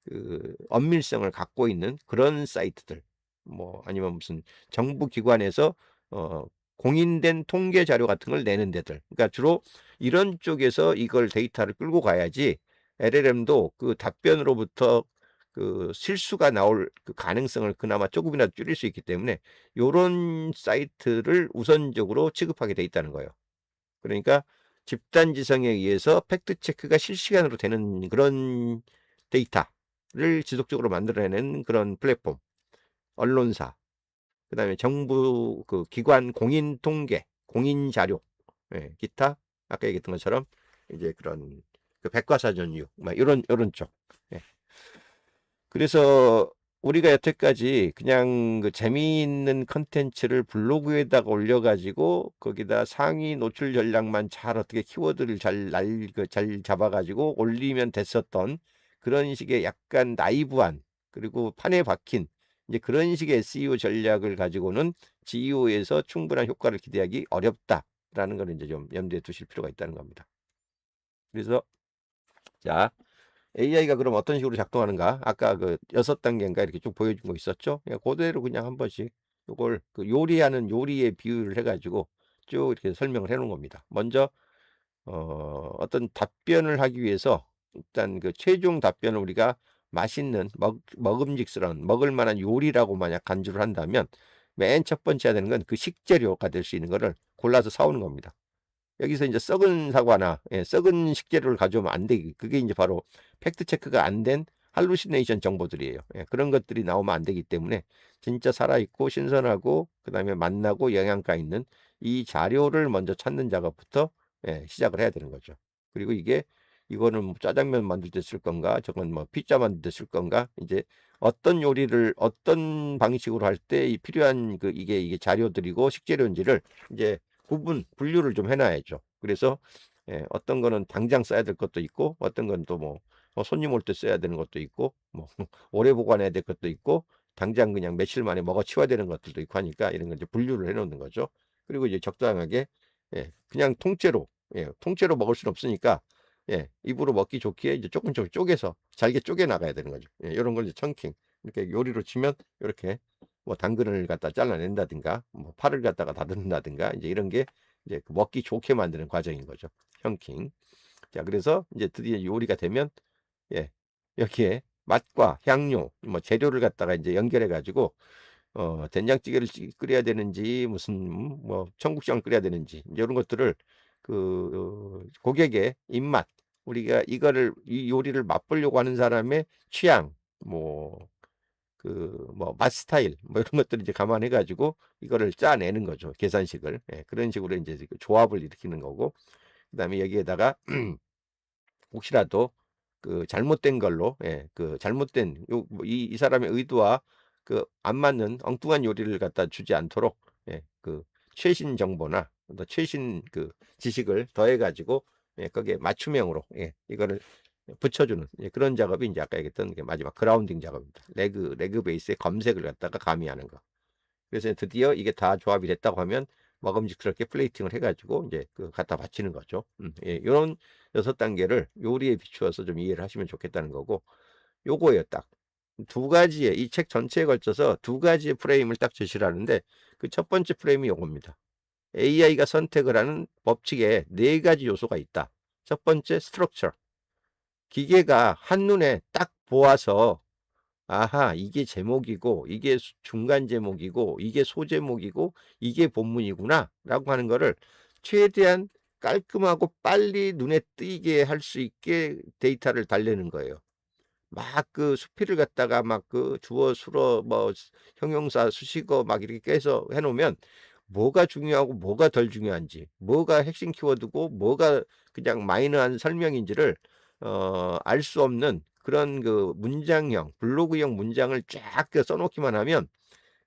그 엄밀성을 갖고 있는 그런 사이트들 뭐 아니면 무슨 정부 기관에서 어 공인된 통계 자료 같은 걸 내는 데들. 그러니까 주로 이런 쪽에서 이걸 데이터를 끌고 가야지 LLM도 그 답변으로부터 그 실수가 나올 그 가능성을 그나마 조금이라도 줄일 수 있기 때문에 요런 사이트를 우선적으로 취급하게 돼 있다는 거예요. 그러니까 집단 지성에 의해서 팩트 체크가 실시간으로 되는 그런 데이터를 지속적으로 만들어내는 그런 플랫폼, 언론사, 그다음에 정부 그 기관 공인 통계, 공인 자료, 예, 기타 아까 얘기했던 것처럼 이제 그런 그 백과사전류 막 요런 쪽. 예. 그래서 우리가 여태까지 그냥 그 재미있는 컨텐츠를 블로그에다가 올려 가지고 거기다 상위 노출 전략만 잘 어떻게 키워드를 잘 잡아 가지고 올리면 됐었던 그런 식의 약간 나이브한 그리고 판에 박힌 이제 그런 식의 SEO 전략을 가지고는 GEO에서 충분한 효과를 기대하기 어렵다라는 걸 인제 좀 염두에 두실 필요가 있다는 겁니다. 그래서 자 AI가 그럼 어떤 식으로 작동하는가? 아까 그 6단계인가 이렇게 쭉 보여준 거 있었죠? 그냥 고대로 그냥 한 번씩 요걸 그 요리하는 요리에 비유를 해 가지고 쭉 이렇게 설명을 해 놓은 겁니다. 먼저 어떤 답변을 하기 위해서 일단 그 최종 답변을 우리가 맛있는 먹음직스러운 먹을 만한 요리라고 만약 간주를 한다면 맨 첫 번째 해야 되는 건 그 식재료가 될 수 있는 거를 골라서 사 오는 겁니다. 여기서 이제 썩은 사과나 썩은 식재료를 가져오면 안 되기 그게 이제 바로 팩트 체크가 안 된 할루시네이션 정보들이에요. 그런 것들이 나오면 안 되기 때문에 진짜 살아있고 신선하고 그다음에 맛나고 영양가 있는 이 자료를 먼저 찾는 작업부터 시작을 해야 되는 거죠. 그리고 이거는 뭐 짜장면 만들 때 쓸 건가 저건 뭐 피자 만들 때 쓸 건가 이제 어떤 요리를 어떤 방식으로 할 때 이 필요한 그 이게 자료들이고 식재료인지를 이제 분류를 좀 해 놔야죠. 그래서 어떤 거는 당장 써야 될 것도 있고 어떤 건 또 뭐 손님 올 때 써야 되는 것도 있고 뭐 오래 보관해야 될 것도 있고 당장 그냥 며칠 만에 먹어 치워야 되는 것들도 있고 하니까 이런 걸 이제 분류를 해 놓는 거죠. 그리고 이제 적당하게 그냥 통째로 먹을 수는 없으니까 입으로 먹기 좋게 이제 조금 쪼개서 잘게 쪼개 나가야 되는 거죠. 요런 걸 이제 청킹 이렇게 요리로 치면 요렇게 뭐 당근을 갖다 잘라낸다든가 뭐 파를 갖다가 다듬는다든가 이제 이런 게 이제 그 먹기 좋게 만드는 과정인 거죠. 형킹. 자 그래서 이제 드디어 요리가 되면 예 여기에 맛과 향료 뭐 재료를 갖다가 이제 연결해 가지고 된장찌개를 끓여야 되는지 무슨 뭐 청국장을 끓여야 되는지 이제 요런 것들을 고객의 입맛, 우리가 이 요리를 맛보려고 하는 사람의 취향, 뭐 맛 스타일 뭐 이런 것들을 이제 감안해 가지고 이거를 짜내는 거죠. 계산식을. 예, 그런 식으로 이제 그 조합을 일으키는 거고, 그다음에 여기에다가 혹시라도 잘못된 걸로, 예, 잘못된 이 사람의 의도와 안 맞는 엉뚱한 요리를 갖다 주지 않도록, 예, 최신 정보나 또 최신 지식을 더해 가지고, 예, 거기에 맞춤형으로, 예, 이거를 붙여주는, 예, 그런 작업이 이제 아까 얘기했던 게 마지막 그라운딩 작업입니다. 레그 베이스의 검색을 갖다가 가미하는 거. 그래서 드디어 이게 다 조합이 됐다고 하면 먹음직스럽게 플레이팅을 해가지고 이제 갖다 바치는 거죠. 예, 이런 6단계를 요리에 비추어서 좀 이해를 하시면 좋겠다는 거고, 요거예요. 딱 두 가지의, 이 책 전체에 걸쳐서 두 가지의 프레임을 딱 제시를 하는데, 그 첫 번째 프레임이 요겁니다. AI가 선택을 하는 법칙에 4가지 요소가 있다. 첫 번째, 스트럭처. 기계가 한눈에 딱 보아서 아하, 이게 제목이고, 이게 중간 제목이고, 이게 소제목이고, 이게 본문이구나 라고 하는 거를 최대한 깔끔하고 빨리 눈에 띄게 할 수 있게 데이터를 달래는 거예요. 막 수필을 갖다가 막 주어 수어 뭐 형용사 수식어 막 이렇게 깨서 해놓으면 뭐가 중요하고 뭐가 덜 중요한지, 뭐가 핵심 키워드고 뭐가 그냥 마이너한 설명인지를 알 수 없는 그런 문장형, 블로그형 문장을 쫙 써놓기만 하면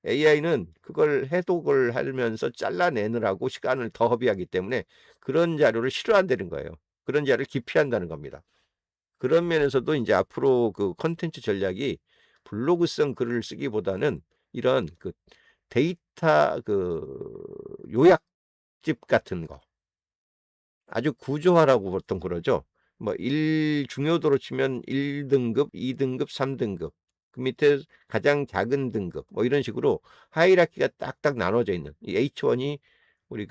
AI는 그걸 해독을 하면서 잘라내느라고 시간을 더 허비하기 때문에 그런 자료를 싫어한다는 거예요. 그런 자료를 기피한다는 겁니다. 그런 면에서도 이제 앞으로 콘텐츠 전략이 블로그성 글을 쓰기보다는 이런 데이터 요약집 같은 거, 아주 구조화라고 보통 그러죠. 뭐 중요도로 치면 1등급, 2등급, 3등급, 그 밑에 가장 작은 등급, 뭐 이런 식으로 하이라키가 딱딱 나눠져 있는, 이 H1이 우리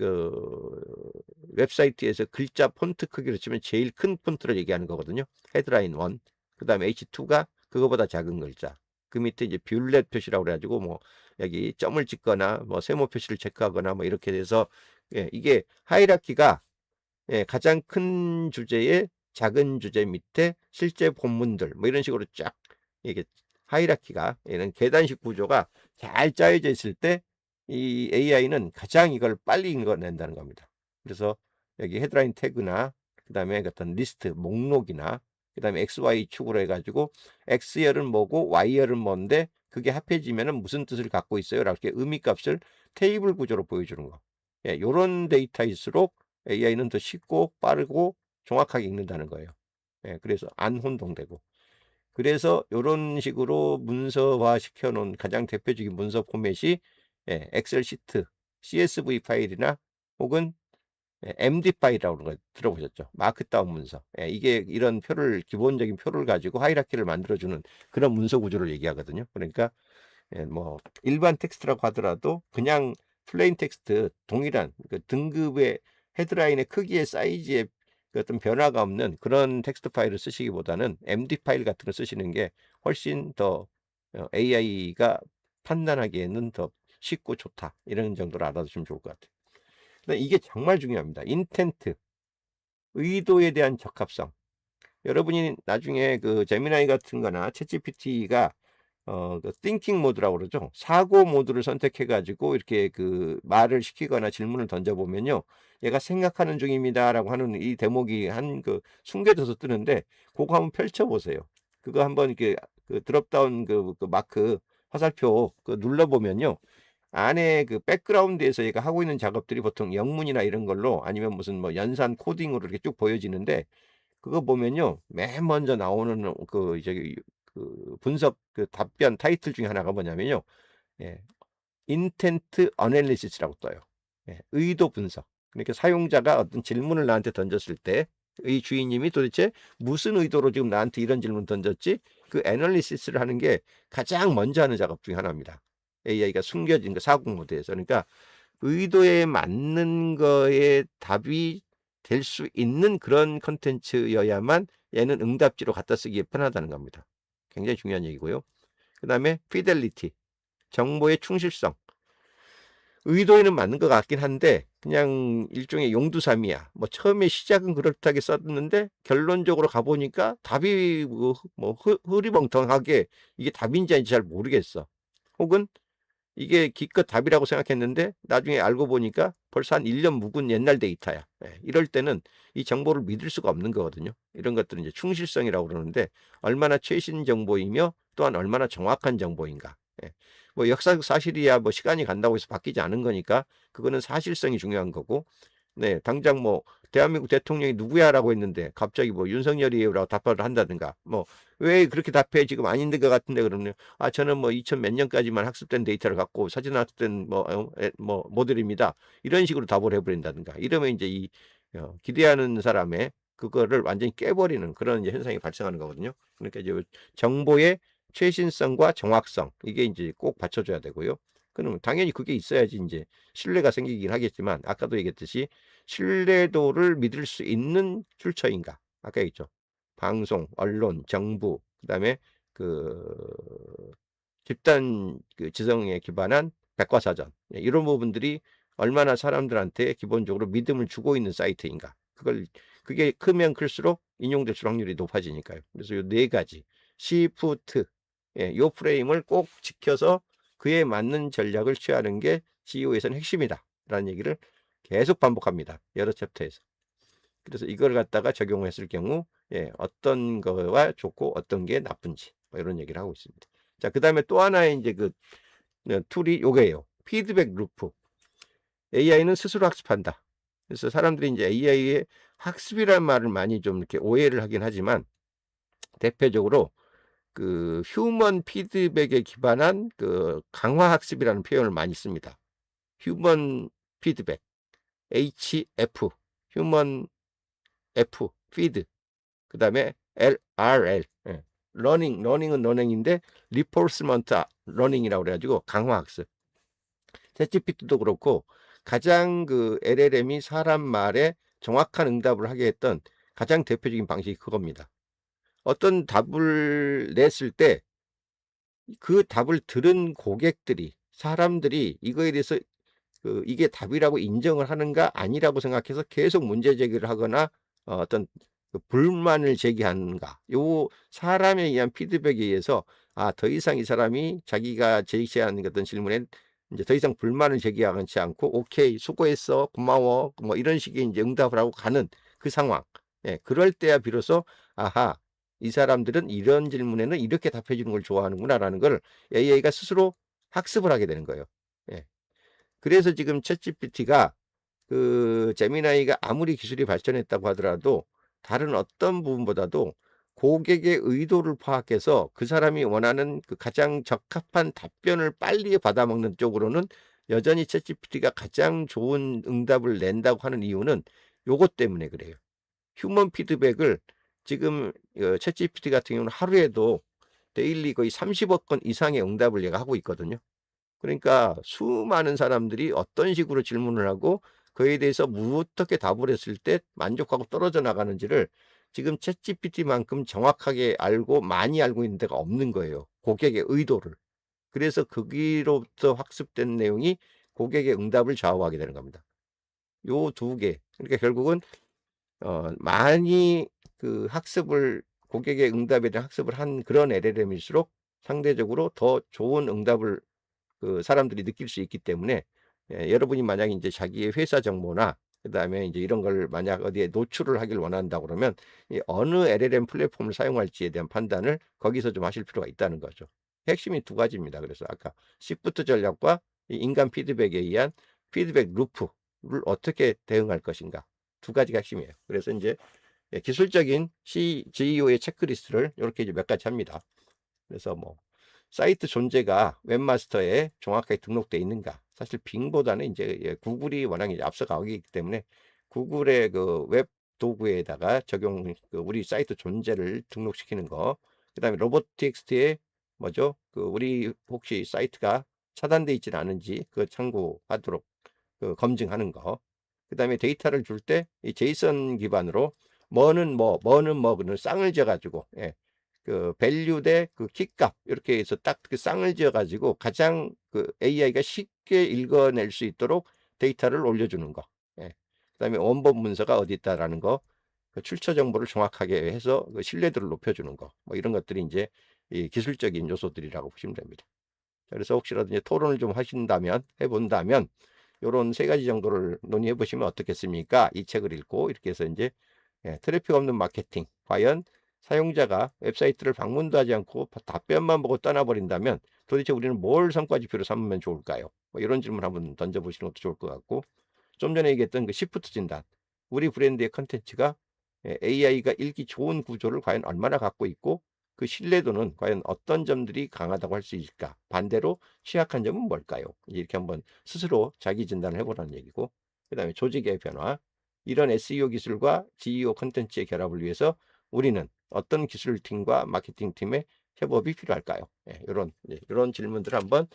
웹사이트에서 글자 폰트 크기로 치면 제일 큰 폰트를 얘기하는 거거든요. 헤드라인 1. 그다음에 H2가 그거보다 작은 글자. 그 밑에 이제 뷰렛 표시라고 그래 가지고 뭐 여기 점을 찍거나 뭐 세모 표시를 체크하거나 뭐 이렇게 돼서, 예, 이게 하이라키가, 예, 가장 큰 주제의 작은 주제 밑에 실제 본문들 뭐 이런 식으로 쫙, 이게 하이라키가, 이런 계단식 구조가 잘 짜여져 있을 때 이 AI는 가장 이걸 빨리 읽어낸다는 겁니다. 그래서 여기 헤드라인 태그나 그다음에 어떤 리스트 목록이나 그다음에 XY 축으로 해가지고 X열은 뭐고 Y열은 뭔데 그게 합해지면은 무슨 뜻을 갖고 있어요? 라고 이렇게 의미값을 테이블 구조로 보여주는 거. 예, 요런 데이터일수록 AI는 더 쉽고 빠르고 정확하게 읽는다는 거예요. 예, 그래서 안 혼동되고. 그래서 요런 식으로 문서화 시켜 놓은 가장 대표적인 문서 포맷이, 예, 엑셀 시트, CSV 파일이나 혹은, 예, MD 파일이라고 하는 걸 들어보셨죠? 마크다운 문서. 예, 이게 이런 기본적인 표를 가지고 하이라키를 만들어주는 그런 문서 구조를 얘기하거든요. 그러니까, 예, 뭐 일반 텍스트라고 하더라도 그냥 플레인 텍스트 동일한 등급의 헤드라인의 크기의 사이즈의 어떤 변화가 없는 그런 텍스트 파일을 쓰시기보다는 MD 파일 같은 걸 쓰시는 게 훨씬 더 AI가 판단하기에는 더 쉽고 좋다. 이런 정도로 알아두시면 좋을 것 같아요. 근데 이게 정말 중요합니다. 인텐트, 의도에 대한 적합성. 여러분이 나중에 제미나이 같은 거나 챗GPT가 thinking 모드라고 그러죠. 사고 모드를 선택해 가지고 이렇게 말을 시키거나 질문을 던져 보면요. 얘가 생각하는 중입니다라고 하는 이 대목이 숨겨져서 뜨는데, 그거 한번 펼쳐 보세요. 그거 한번 이렇게 드롭다운 마크 화살표 눌러 보면요. 안에 백그라운드에서 얘가 하고 있는 작업들이 보통 영문이나 이런 걸로 아니면 무슨 뭐 연산 코딩으로 이렇게 쭉 보여지는데, 그거 보면요. 맨 먼저 나오는 이제 분석 답변 타이틀 중에 하나가 뭐냐면요. 예. 인텐트 어널리시스라고 떠요. 예. 의도 분석. 그러니까 사용자가 어떤 질문을 나한테 던졌을 때 이 주인님이 도대체 무슨 의도로 지금 나한테 이런 질문 던졌지? 애널리시스를 하는 게 가장 먼저 하는 작업 중에 하나입니다. AI가 숨겨진 사고 모드에서. 그러니까 의도에 맞는 거에 답이 될 수 있는 그런 컨텐츠여야만 얘는 응답지로 갖다 쓰기에 편하다는 겁니다. 굉장히 중요한 얘기고요. 그 다음에 피델리티, 정보의 충실성. 의도에는 맞는 것 같긴 한데 그냥 일종의 용두삼이야. 뭐 처음에 시작은 그렇다게 썼는데 결론적으로 가보니까 답이 뭐 흐리멍텅하게 이게 답인지 아닌지 잘 모르겠어. 혹은 이게 기껏 답이라고 생각했는데 나중에 알고 보니까 벌써 한 1년 묵은 옛날 데이터야. 예, 이럴 때는 이 정보를 믿을 수가 없는 거거든요. 이런 것들은 이제 충실성이라고 그러는데 얼마나 최신 정보이며 또한 얼마나 정확한 정보인가. 예, 뭐 역사적 사실이야 뭐 시간이 간다고 해서 바뀌지 않은 거니까 그거는 사실성이 중요한 거고 네, 당장 뭐 대한민국 대통령이 누구야라고 했는데 갑자기 뭐 윤석열이에요라고 답변을 한다든가 뭐 왜 그렇게 답해 지금 아닌 것 같은데 그러면 아 저는 뭐 2000 몇 년까지만 학습된 데이터를 갖고 사진 학습된 뭐 모델입니다. 이런 식으로 답을 해버린다든가 이러면 이제 이 기대하는 사람의 그거를 완전히 깨버리는 그런 이제 현상이 발생하는 거거든요. 그러니까 이제 정보의 최신성과 정확성 이게 이제 꼭 받쳐줘야 되고요. 그러면 당연히 그게 있어야지 이제 신뢰가 생기긴 하겠지만 아까도 얘기했듯이 신뢰도를 믿을 수 있는 출처인가 아까 얘기했죠. 방송, 언론, 정부, 그다음에 그 집단 그 지성에 기반한 백과사전 이런 부분들이 얼마나 사람들한테 기본적으로 믿음을 주고 있는 사이트인가 그게 크면 클수록 인용될 확률이 높아지니까요. 그래서 요 네 가지 시프트 요 프레임을 꼭 지켜서 그에 맞는 전략을 취하는 게 CEO에서는 핵심이다라는 얘기를 계속 반복합니다. 여러 챕터에서. 그래서 이걸 갖다가 적용했을 경우 어떤 거와 좋고 어떤 게 나쁜지 뭐 이런 얘기를 하고 있습니다. 자, 그다음에 또 하나의 이제 그 툴이 요게예요. 피드백 루프. AI는 스스로 학습한다. 그래서 사람들이 이제 AI의 학습이라는 말을 많이 좀 이렇게 오해를 하긴 하지만 대표적으로 그 휴먼 피드백에 기반한 그 강화 학습이라는 표현을 많이 씁니다. 휴먼 피드백, HF, 휴먼 F, feed. 그다음에 RL. 예. 러닝은 러닝인데 리포스먼트 러닝이라고 그래가지고 강화 학습. 챗GPT도 그렇고 가장 그 LLM이 사람 말에 정확한 응답을 하게 했던 가장 대표적인 방식이 그겁니다. 어떤 답을 냈을 때 그 답을 들은 고객들이 사람들이 이거에 대해서 이게 답이라고 인정을 하는가 아니라고 생각해서 계속 문제 제기를 하거나 어떤 그 불만을 제기하는가 요 사람에 의한 피드백에 의해서 더 이상 이 사람이 자기가 제시하는 어떤 질문에 이제 더 이상 불만을 제기하지 않고 오케이 수고했어 고마워 뭐 이런 식의 이제 응답을 하고 가는 그 상황. 예, 그럴 때야 비로소 아하 이 사람들은 이런 질문에는 이렇게 답해 주는 걸 좋아하는구나라는 걸 AI가 스스로 학습을 하게 되는 거예요. 예. 그래서 지금 챗GPT가 그 제미나이가 아무리 기술이 발전했다고 하더라도 다른 어떤 부분보다도 고객의 의도를 파악해서 그 사람이 원하는 그 가장 적합한 답변을 빨리 받아먹는 쪽으로는 여전히 챗GPT가 가장 좋은 응답을 낸다고 하는 이유는 요것 때문에 그래요. 휴먼 피드백을 지금 챗GPT 같은 경우는 하루에도 데일리 거의 30억 건 이상의 응답을 얘가 하고 있거든요. 그러니까 수많은 사람들이 어떤 식으로 질문을 하고 그에 대해서 어떻게 답을 했을 때 만족하고 떨어져 나가는지를 지금 챗GPT만큼 정확하게 알고 많이 알고 있는 데가 없는 거예요. 고객의 의도를. 그래서 거기로부터 학습된 내용이 고객의 응답을 좌우하게 되는 겁니다. 요 두 개. 그러니까 결국은 많이 그 학습을 고객의 응답에 대한 학습을 한 그런 LLM일수록 상대적으로 더 좋은 응답을 그 사람들이 느낄 수 있기 때문에 여러분이 만약에 인제 자기의 회사 정보나 그다음에 인제 이런 걸 만약 어디에 노출을 하길 원한다 그러면 이 어느 LLM 플랫폼을 사용할지에 대한 판단을 거기서 좀 하실 필요가 있다는 거죠. 핵심이 두 가지입니다. 그래서 아까 시프트 전략과 이 인간 피드백에 의한 피드백 루프를 어떻게 대응할 것인가. 두 가지가 핵심이에요. 그래서 인제 기술적인 GEO의 체크리스트를 요렇게 이제 몇 가지 합니다. 그래서 뭐 사이트 존재가 웹마스터에 정확하게 등록되어 있는가. 사실 빙보다는 이제 구글이 워낙 이제 앞서가기 때문에 구글의 그 웹 도구에다가 우리 사이트 존재를 등록시키는 거. 그다음에 로보틱스트에 뭐죠? 우리 혹시 사이트가 차단돼 있지는 않은지 그 참고하도록 검증하는 거. 그다음에 데이터를 줄 때 이 제이슨 기반으로 뭐는 뭐, 뭐는 뭐, 그런 쌍을 지어 가지고 그 밸류 대 그 키값 이렇게 해서 딱 그 쌍을 지어 가지고 가장 그 AI가 쉽게 읽어낼 수 있도록 데이터를 올려주는 거. 예. 그다음에 원본 문서가 어디 있다라는 거, 그 출처 정보를 정확하게 해서 그 신뢰도를 높여주는 거, 뭐 이런 것들이 이제 이 기술적인 요소들이라고 보시면 됩니다. 그래서 혹시라도 이제 토론을 좀 하신다면, 해본다면 요런 세 가지 정도를 논의해 보시면 어떻겠습니까? 이 책을 읽고 이렇게 해서 이제 트래픽 없는 마케팅. 과연 사용자가 웹사이트를 방문도 하지 않고 답변만 보고 떠나버린다면 도대체 우리는 뭘 성과 지표로 삼으면 좋을까요? 뭐 이런 질문 한번 던져보시는 것도 좋을 것 같고, 좀 전에 얘기했던 그 시프트 진단. 우리 브랜드의 컨텐츠가 AI가 읽기 좋은 구조를 과연 얼마나 갖고 있고 그 신뢰도는 과연 어떤 점들이 강하다고 할 수 있을까? 반대로 취약한 점은 뭘까요? 이렇게 한번 스스로 자기 진단을 해보라는 얘기고, 그다음에 조직의 변화. 이런 SEO 기술과 GEO 콘텐츠의 결합을 위해서 우리는 어떤 기술팀과 마케팅팀의 협업이 필요할까요? 이런 질문들을 한번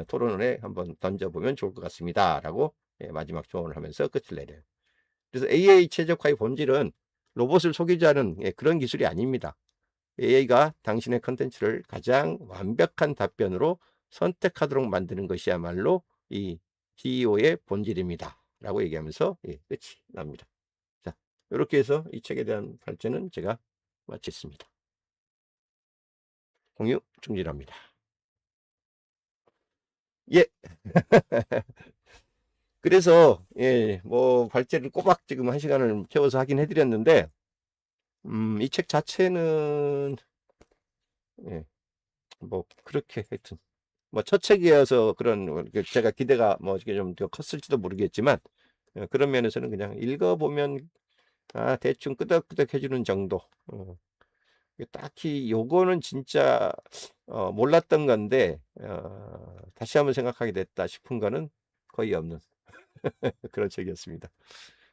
토론회 한번 던져보면 좋을 것 같습니다라고 마지막 조언을 하면서 끝을 내려요. 그래서 AI 최적화의 본질은 로봇을 속이지 않은 그런 기술이 아닙니다. AI가 당신의 컨텐츠를 가장 완벽한 답변으로 선택하도록 만드는 것이야말로 이 GEO의 본질입니다. 라고 얘기하면서 끝이 납니다. 자, 이렇게 해서 이 책에 대한 발제는 제가 마쳤습니다. 공유 중지합니다. 예. 그래서 뭐 발제를 꼬박 지금 1시간을 채워서 하긴 해드렸는데, 이 책 자체는 뭐 그렇게 하여튼 뭐 첫 책이어서 그런 제가 기대가 뭐 이게 좀 더 컸을지도 모르겠지만, 그런 면에서는 그냥 읽어보면 대충 끄덕끄덕 해주는 정도. 딱히 요거는 진짜 몰랐던 건데 다시 한번 생각하게 됐다 싶은 거는 거의 없는 그런 책이었습니다.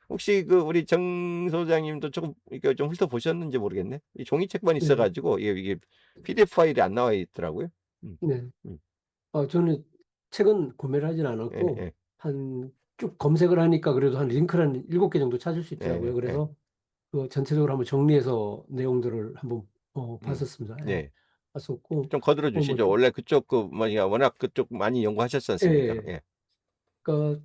혹시 그 우리 정 소장님도 조금 이거 좀 훑어보셨는지 모르겠네. 이 종이책만
네,
있어가지고 이게 PDF 파일이 안 나와 있더라고요. 음,
네.
음,
저는 책은 구매를 하진
예,
않았고,
예,
한 쭉 검색을 하니까 그래도 한 링크를 한 7개 정도 찾을 수 있더라고요.
예, 예,
그래서 그 전체적으로 한번 정리해서 내용들을 한번
음,
봤었습니다. 예,
예.
봤었고,
좀 거들어
뭐,
주시죠. 원래 그쪽 그 뭐냐 워낙 그쪽 많이 연구하셨지
예,
않습니까?
예.
예,
그러니까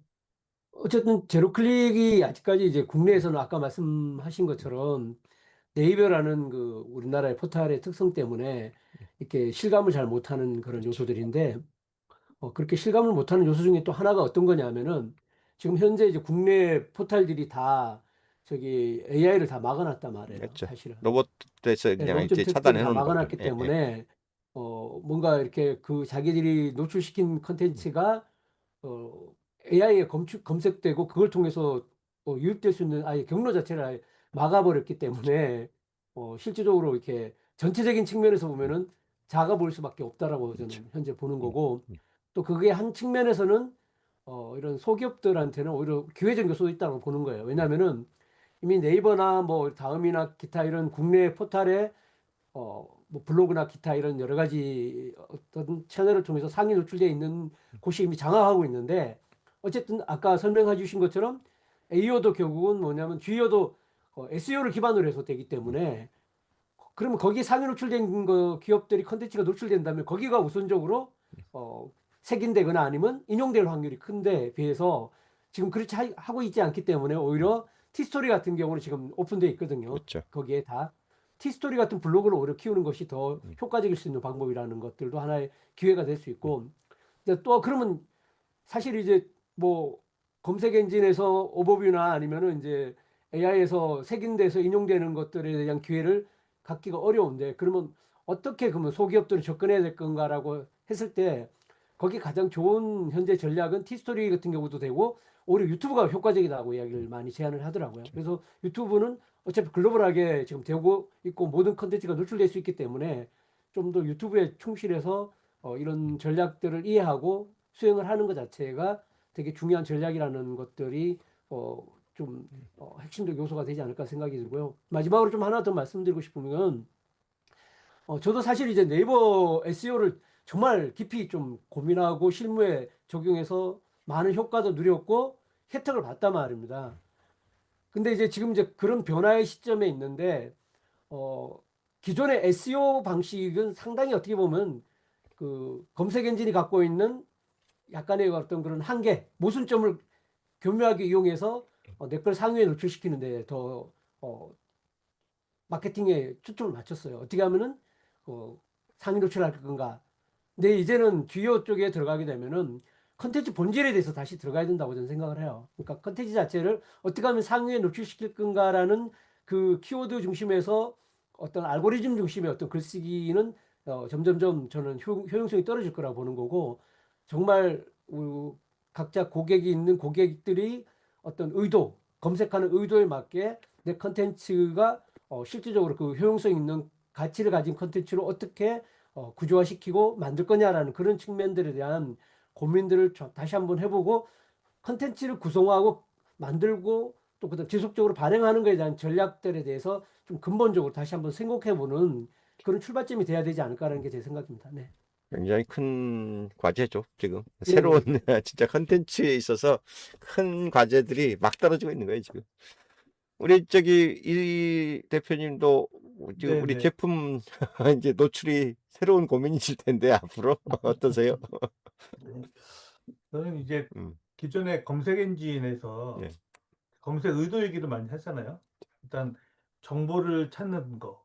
어쨌든 제로 클릭이 아직까지 이제 국내에서는 아까 말씀하신 것처럼 네이버라는 그 우리나라의 포털의 특성 때문에 이렇게 실감을 잘 못하는 그런
그렇죠.
요소들인데, 그렇게 실감을 못하는 요소 중에 또 하나가 어떤 거냐면은 지금 현재 이제 국내 포털들이 다 저기 AI를 다 막아놨단 말이에요,
그렇죠.
사실은.
로봇에서
네,
그냥
로봇
이제
테스트를
차단해
다
놓는 거죠.
막아놨기
예, 예.
때문에 뭔가 이렇게 그 자기들이 노출시킨
음,
컨텐츠가 AI에 검색되고 그걸 통해서 유입될 수 있는 아예 경로 자체를 아예 막아버렸기 때문에 실질적으로 이렇게 전체적인 측면에서
음,
보면은 작아 보일 수밖에 없다라고
그렇죠.
저는 현재 보는
음,
거고,
음,
또 그게 한 측면에서는 이런 소기업들한테는 오히려 기회적 요소도 있다고 보는 거예요. 왜냐하면은 이미 네이버나 뭐 다음이나 기타 이런 국내 포털에 뭐 블로그나 기타 이런 여러 가지 어떤 채널을 통해서 상위 노출되어 있는 곳이 이미 장악하고 있는데, 어쨌든 아까 설명해 주신 것처럼 AO도 결국은 뭐냐면 GEO도 SEO를 기반으로 해서 되기
음,
때문에, 그러면 거기 상위 노출된 거 기업들이 컨텐츠가 노출된다면 거기가 우선적으로 어, 색인되거나 아니면 인용될 확률이 큰데 비해서 지금 그렇게 하고 있지 않기 때문에
음,
오히려 티스토리 같은 경우는 지금 오픈되어 있거든요.
그렇죠.
거기에 다 티스토리 같은 블로그를 오히려 키우는 것이 더
음,
효과적일 수 있는 방법이라는 것들도 하나의 기회가 될 수
음,
있고, 이제 또 그러면 사실 이제 뭐 검색 엔진에서 오버뷰나 아니면은 이제 AI에서 색인돼서 인용되는 것들에 대한 기회를 갖기가 어려운데, 그러면 어떻게 그러면 소기업들을 접근해야 될 건가라고 했을 때 거기 가장 좋은 현재 전략은 티스토리 같은 경우도 되고 오히려 유튜브가 효과적이다고 이야기를 많이 제안을 하더라고요.
그렇죠.
그래서 유튜브는 어차피 글로벌하게 지금 되고 있고 모든 컨텐츠가 노출될 수 있기 때문에 좀 더 유튜브에 충실해서 이런 전략들을 이해하고 수행을 하는 것 자체가 되게 중요한 전략이라는 것들이 좀 핵심적 요소가 되지 않을까 생각이 들고요. 마지막으로 좀 하나 더 말씀드리고 싶으면, 저도 사실 이제 네이버 SEO를 정말 깊이 좀 고민하고 실무에 적용해서 많은 효과도 누렸고 혜택을 봤단 말입니다. 근데 이제 지금 이제 그런 변화의 시점에 있는데, 어, 기존의 SEO 방식은 상당히 어떻게 보면 그 검색 엔진이 갖고 있는 약간의 어떤 그런 한계, 모순점을 교묘하게 이용해서 내 걸 상위에 노출시키는데 더 마케팅에 초점을 맞췄어요. 어떻게 하면은 상위 노출할 건가. 근데 이제는 주요 쪽에 들어가게 되면은 컨텐츠 본질에 대해서 다시 들어가야 된다고 저는 생각을 해요. 그러니까 컨텐츠 자체를 어떻게 하면 상위에 노출시킬 건가라는 그 키워드 중심에서 어떤 알고리즘 중심의 어떤 글쓰기는 점점점 저는 효용성이 떨어질 거라고 보는 거고, 정말 각자 고객이 있는 고객들이 어떤 의도, 검색하는 의도에 맞게 내 컨텐츠가 실질적으로 그 효용성 있는 가치를 가진 컨텐츠로 어떻게 구조화시키고 만들 거냐라는 그런 측면들에 대한 고민들을 다시 한번 해보고, 컨텐츠를 구성하고 만들고 또 그다음 지속적으로 발행하는 것에 대한 전략들에 대해서 좀 근본적으로 다시 한번 생각해보는 그런 출발점이 돼야 되지 않을까라는 게 제 생각입니다. 네.
굉장히 큰 과제죠, 지금.
네, 네,
새로운
네.
진짜 컨텐츠에 있어서 큰 과제들이 막 떨어지고 있는 거예요, 지금. 우리 저기 이 대표님도 지금 우리
네네.
제품 이제 노출이 새로운 고민이실 텐데 앞으로 어떠세요?
네. 저는 이제
음,
기존의 검색 엔진에서
예,
검색 의도 얘기를 많이 했잖아요. 일단 정보를 찾는 거,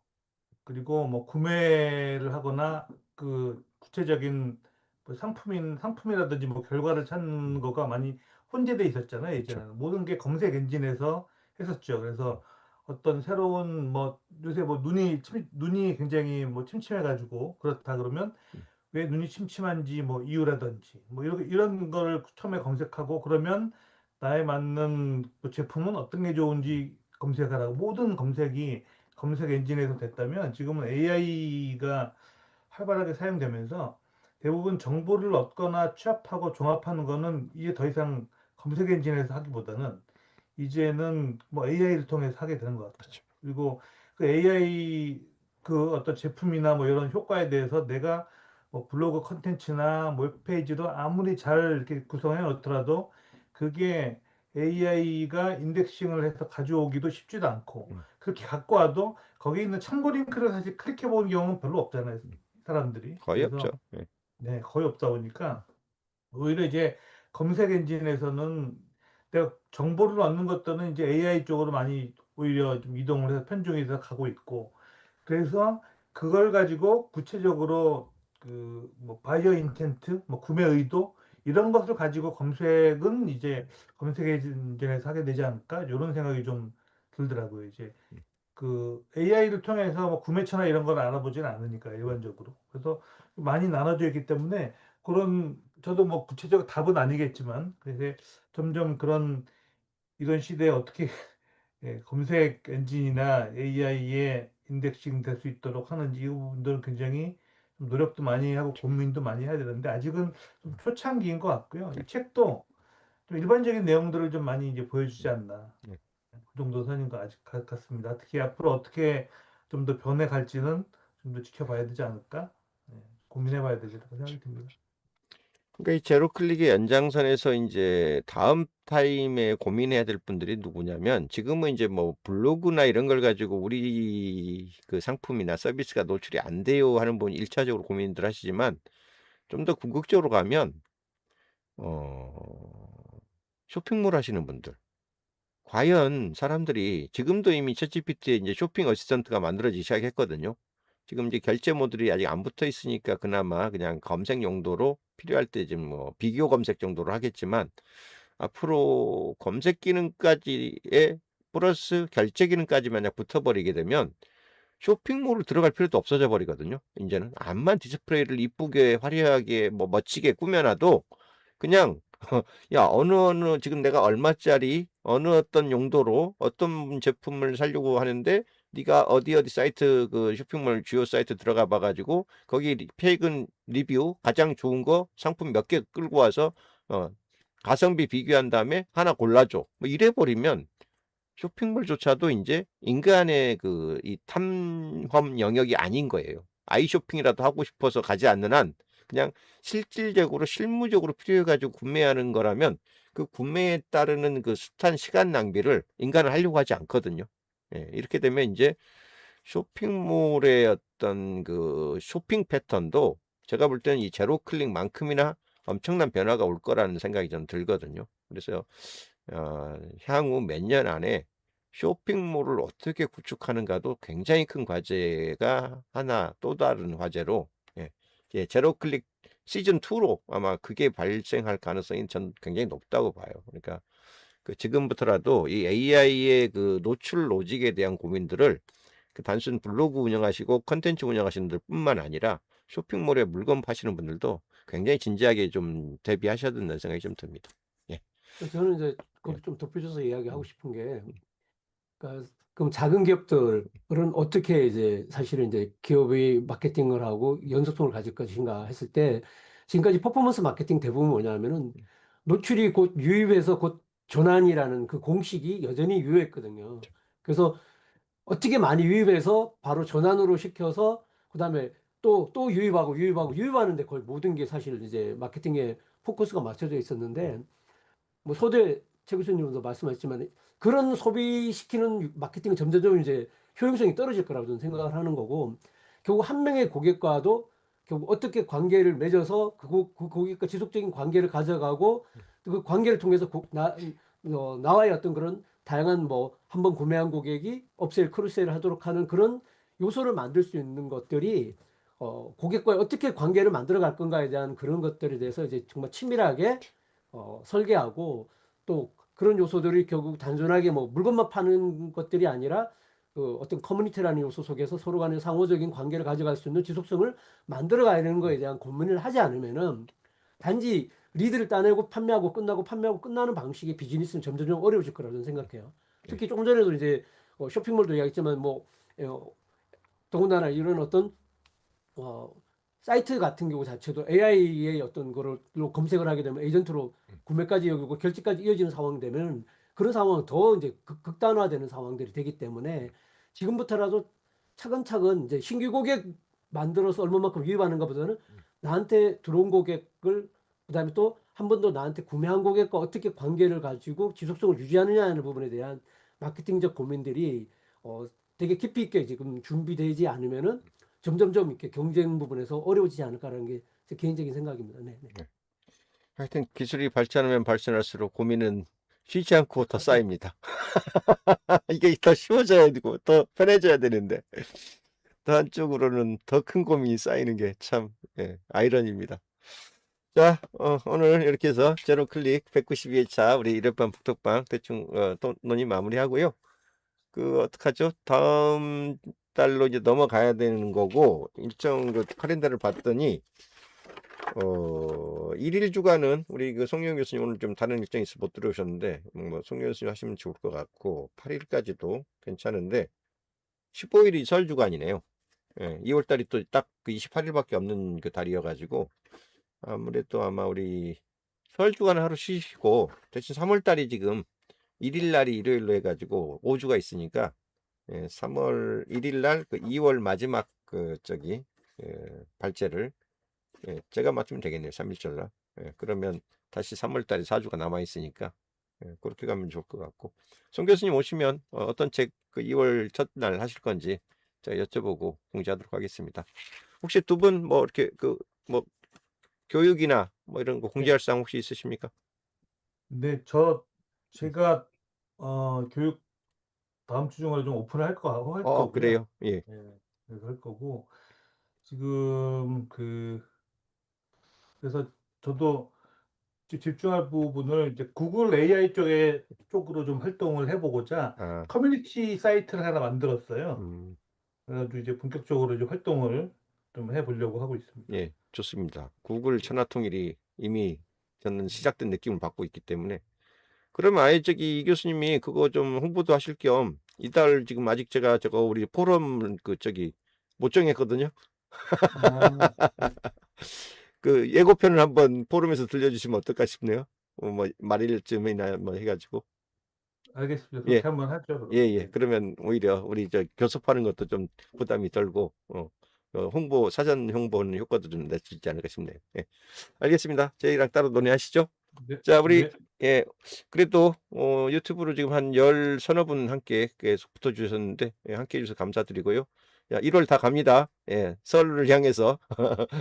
그리고 뭐 구매를 하거나 그 구체적인 뭐 상품이라든지 뭐 결과를 찾는 거가 많이 혼재돼 있었잖아요.
그렇죠.
예전에는 모든 게 검색 엔진에서 했었죠. 그래서 어떤 새로운 뭐 요새 뭐 눈이 굉장히 뭐 침침해가지고 그렇다 그러면 왜 눈이 침침한지 뭐 이유라든지 뭐 이런 거를 처음에 검색하고, 그러면 나에 맞는 그 제품은 어떤 게 좋은지 검색하라고 모든 검색이 검색 엔진에서 됐다면, 지금은 AI가 활발하게 사용되면서 대부분 정보를 얻거나 취합하고 종합하는 거는 이제 더 이상 검색 엔진에서 하기보다는 이제는 뭐 AI를 통해서 하게 되는 것 같아요.
그렇죠.
그리고 그 AI 그 어떤 제품이나 뭐 이런 효과에 대해서 내가 뭐 블로그 컨텐츠나 뭐 웹페이지도 아무리 잘 이렇게 구성해 놓더라도 그게 AI가 인덱싱을 해서 가져오기도 쉽지도 않고,
음,
그렇게 갖고 와도 거기 있는 참고 링크를 사실 클릭해 보는 경우는 별로 없잖아요, 사람들이.
거의 없죠.
그래서
예.
네, 거의 없다 보니까 오히려 이제 검색 엔진에서는 내가 정보를 얻는 것들은 이제 AI 쪽으로 많이 오히려 좀 이동을 해서 편중이 돼서 가고 있고, 그래서 그걸 가지고 구체적으로 그 뭐 바이어 인텐트, 뭐 구매 의도 이런 것을 가지고 검색은 이제 검색 엔진에서 하게 되지 않을까, 이런 생각이 좀 들더라고요. 이제 그 AI를 통해서 뭐 구매처나 이런 걸 알아보지는 않으니까 일반적으로. 그래서 많이 나눠져 있기 때문에 그런, 저도 뭐 구체적 답은 아니겠지만 그래서 점점 그런 이런 시대에 어떻게 예, 검색 엔진이나 AI에 인덱싱 될 수 있도록 하는지 이 부분들은 굉장히 좀 노력도 많이 하고 고민도 많이 해야 되는데 아직은 좀 초창기인 것 같고요. 이 책도 좀 일반적인 내용들을 좀 많이 이제 보여주지 않나.
예.
그 정도 선인 것 아직 같습니다. 특히 앞으로 어떻게 좀 더 변해갈지는 좀 더 지켜봐야 되지 않을까? 네, 고민해봐야 되지 않을까 생각이 듭니다.
그러니까 이 제로 클릭의 연장선에서 이제 다음 타임에 고민해야 될 분들이 누구냐면, 지금은 이제 뭐 블로그나 이런 걸 가지고 우리 그 상품이나 서비스가 노출이 안 돼요 하는 분이 일차적으로 고민들 하시지만, 좀 더 궁극적으로 가면 어 쇼핑몰 하시는 분들, 과연 사람들이 지금도 이미 챗GPT에 이제 쇼핑 어시스턴트가 만들어지기 시작했거든요. 지금 이제 결제 모듈이 아직 안 붙어 있으니까 그나마 그냥 검색 용도로 필요할 때 지금 뭐 비교 검색 정도로 하겠지만, 앞으로 검색 기능까지에 플러스 결제 기능까지 만약 붙어버리게 되면 쇼핑몰을 들어갈 필요도 없어져 버리거든요. 인제는 암만 디스플레이를 이쁘게 화려하게 뭐 멋지게 꾸며놔도 그냥 야, 어느 지금 내가 얼마짜리 어느 어떤 용도로 어떤 제품을 사려고 하는데 네가 어디 사이트 그 쇼핑몰 주요 사이트 들어가 봐 가지고 거기 최근 리뷰 가장 좋은 거 상품 몇 개 끌고 와서 어 가성비 비교한 다음에 하나 골라 줘. 뭐 이래 버리면 쇼핑몰조차도 인제 인간의 그 이 탐험 영역이 아닌 거예요. 아이 쇼핑이라도 하고 싶어서 가지 않는 한 그냥 실질적으로 실무적으로 필요해 가지고 구매하는 거라면 그 구매에 따르는 그 숱한 시간 낭비를 인간은 하려고 하지 않거든요. 예, 이렇게 되면 인제 쇼핑몰의 어떤 그 쇼핑 패턴도 제가 볼 때는 이 제로 클릭만큼이나 엄청난 변화가 올 거라는 생각이 좀 들거든요. 그래서 향후 몇 년 안에 쇼핑몰을 어떻게 구축하는가도 굉장히 큰 과제가 하나 또 다른 과제로 예, 제로 클릭 시즌 2로 아마 그게 발생할 가능성이 전 굉장히 높다고 봐요. 그러니까 그 지금부터라도 이 AI의 그 노출 로직에 대한 고민들을 그 단순 블로그 운영하시고 컨텐츠 운영하시는 분들뿐만 아니라 쇼핑몰에 물건 파시는 분들도 굉장히 진지하게 좀 대비하셔야 된다는 생각이 좀 듭니다. 예.
저는 이제
예.
거기 좀 덧붙여서 이야기하고 싶은 게,
음.
그러니까 그럼 작은 기업들은 어떻게 이제 사실은 이제 기업의 마케팅을 하고 연속성을 가질 것인가 했을 때, 지금까지 퍼포먼스 마케팅 대부분 뭐냐면은 노출이 곧 유입해서 곧 전환이라는 그 공식이 여전히 유효했거든요. 그래서 어떻게 많이 유입해서 바로 전환으로 시켜서 그다음에 또 유입하는데 거의 모든 게 사실 이제 마케팅에 포커스가 맞춰져 있었는데, 뭐 소대 최 교수님도 말씀하셨지만 그런 소비시키는 마케팅은 점점점 이제 효용성이 떨어질 거라고 저는 생각을 하는 거고, 결국 한 명의 고객과도 결국 어떻게 관계를 맺어서 그 고객과 지속적인 관계를 가져가고, 그 관계를 통해서 나와의 어떤 그런 다양한 뭐 한번 구매한 고객이 업셀 크로스셀을 하도록 하는 그런 요소를 만들 수 있는 것들이 고객과 어떻게 관계를 만들어 갈 건가에 대한 그런 것들에 대해서 이제 정말 치밀하게 설계하고, 또 그런 요소들이 결국 단순하게 뭐 물건만 파는 것들이 아니라 그 어떤 커뮤니티라는 요소 속에서 서로 간의 상호적인 관계를 가져갈 수 있는 지속성을 만들어 가는 거에 대한 고민을 하지 않으면은 단지 리드를 따내고 판매하고 끝나고 판매하고 끝나는 방식의 비즈니스는 점점 어려워질 거라고 저는 생각해요.
네.
특히 조금 전에도 이제 쇼핑몰도 이야기했지만 뭐 더군다나 이런 어떤 어, 사이트 같은 경우 자체도 AI의 어떤 거로 검색을 하게 되면 에이전트로 구매까지 여기고 결제까지 이어지는 상황이 되면 그런 상황은 더 이제 극단화되는 상황들이 되기 때문에 지금부터라도 차근차근 이제 신규 고객 만들어서 얼마만큼 유입하는 것보다는 나한테 들어온 고객을, 그다음에 또 한 번 더 나한테 구매한 고객과 어떻게 관계를 가지고 지속성을 유지하느냐는 부분에 대한 마케팅적 고민들이 되게 깊이 있게 지금 준비되지 않으면은 점점점 이렇게 경쟁 부분에서 어려워지지 않을까라는 게 제 개인적인 생각입니다. 네, 네.
네. 하여튼 기술이 발전하면 발전할수록 고민은 쉬지 않고 더 쌓입니다. 이게 더 쉬워져야 되고 더 편해져야 되는데 또 한쪽으로는 더 큰 고민이 쌓이는 게 참 아이러니입니다. 자, 오늘 이렇게 해서 제로 클릭 192회차 우리 일요일밤 북톡방 대충 또 논의 마무리하고요. 그 어떡하죠? 다음 달로 이제 넘어가야 되는 거고, 일정 그 카렌더를 봤더니 1일 주간은 우리 그 송영 교수님 오늘 좀 다른 일정이 있어서 못 들어오셨는데 뭐 송영 교수님 하시면 좋을 것 같고, 8일까지도 괜찮은데 15일이 설 주간이네요. 2월 달이 또 딱 그 28일밖에 없는 그 달이어가지고 아무래도 아마 우리 설 주간 하루 쉬시고 대신 3월 달이 지금 1일 날이 일요일로 해가지고 5주가 있으니까 3월 1일 날 그 2월 마지막 그 저기 발제를 제가 맡으면 되겠네요. 3일절 날. 그러면 다시 3월 달에 4주가 남아 있으니까 그렇게 가면 좋을 것 같고, 송 교수님 오시면 어떤 책 그 2월 첫날 하실 건지 제가 여쭤보고 공지하도록 하겠습니다. 혹시 두 분 뭐 이렇게 그 뭐 교육이나 뭐 이런 거
네.
공지할 사항 혹시 있으십니까?
근데 제가 교육 다음 주 중에 좀 오픈을 할 거고요.
그래요? 예.
예, 그래서 할 거고 지금 그래서 저도 집중할 부분을 이제 구글 AI 쪽으로 좀 활동을 해보고자
아,
커뮤니티 사이트를 하나 만들었어요.
음,
그래가지고 이제 본격적으로 이제 활동을 좀 해보려고 하고 있습니다.
예, 좋습니다. 구글 천하통일이 이미 저는 시작된 느낌을 받고 있기 때문에, 그러면 아예 저기 이 교수님이 그거 좀 홍보도 하실 겸 이달 지금 아직 제가 저거 우리 포럼 그 저기 못 정했거든요.
아,
그 예고편을 한번 포럼에서 들려주시면 어떨까 싶네요. 뭐 말일쯤이나 뭐 해가지고.
알겠습니다.
예,
그렇게 한번 하죠. 그럼.
예. 그러면 오히려 우리 저 교섭하는 것도 좀 부담이 덜고 홍보 사전 홍보는 효과도 좀 낼 수 있지 않을까 싶네요. 예, 알겠습니다. 저희랑 따로 논의하시죠.
네,
자, 우리
네,
예, 그래도 유튜브로 지금 한 10 서너 분 함께 계속 붙어주셨는데 함께 해주셔서 감사드리고요. 자, 1월 다 갑니다. 예, 설을 향해서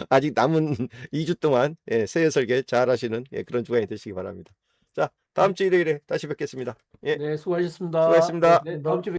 아직 남은 2주 동안 예, 새해 설계 잘 하시는 예, 그런 주간이 되시기 바랍니다. 자, 다음 주 일요일에 다시 뵙겠습니다. 예,
네, 수고하셨습니다.
수고하셨습니다.
네, 다음 주에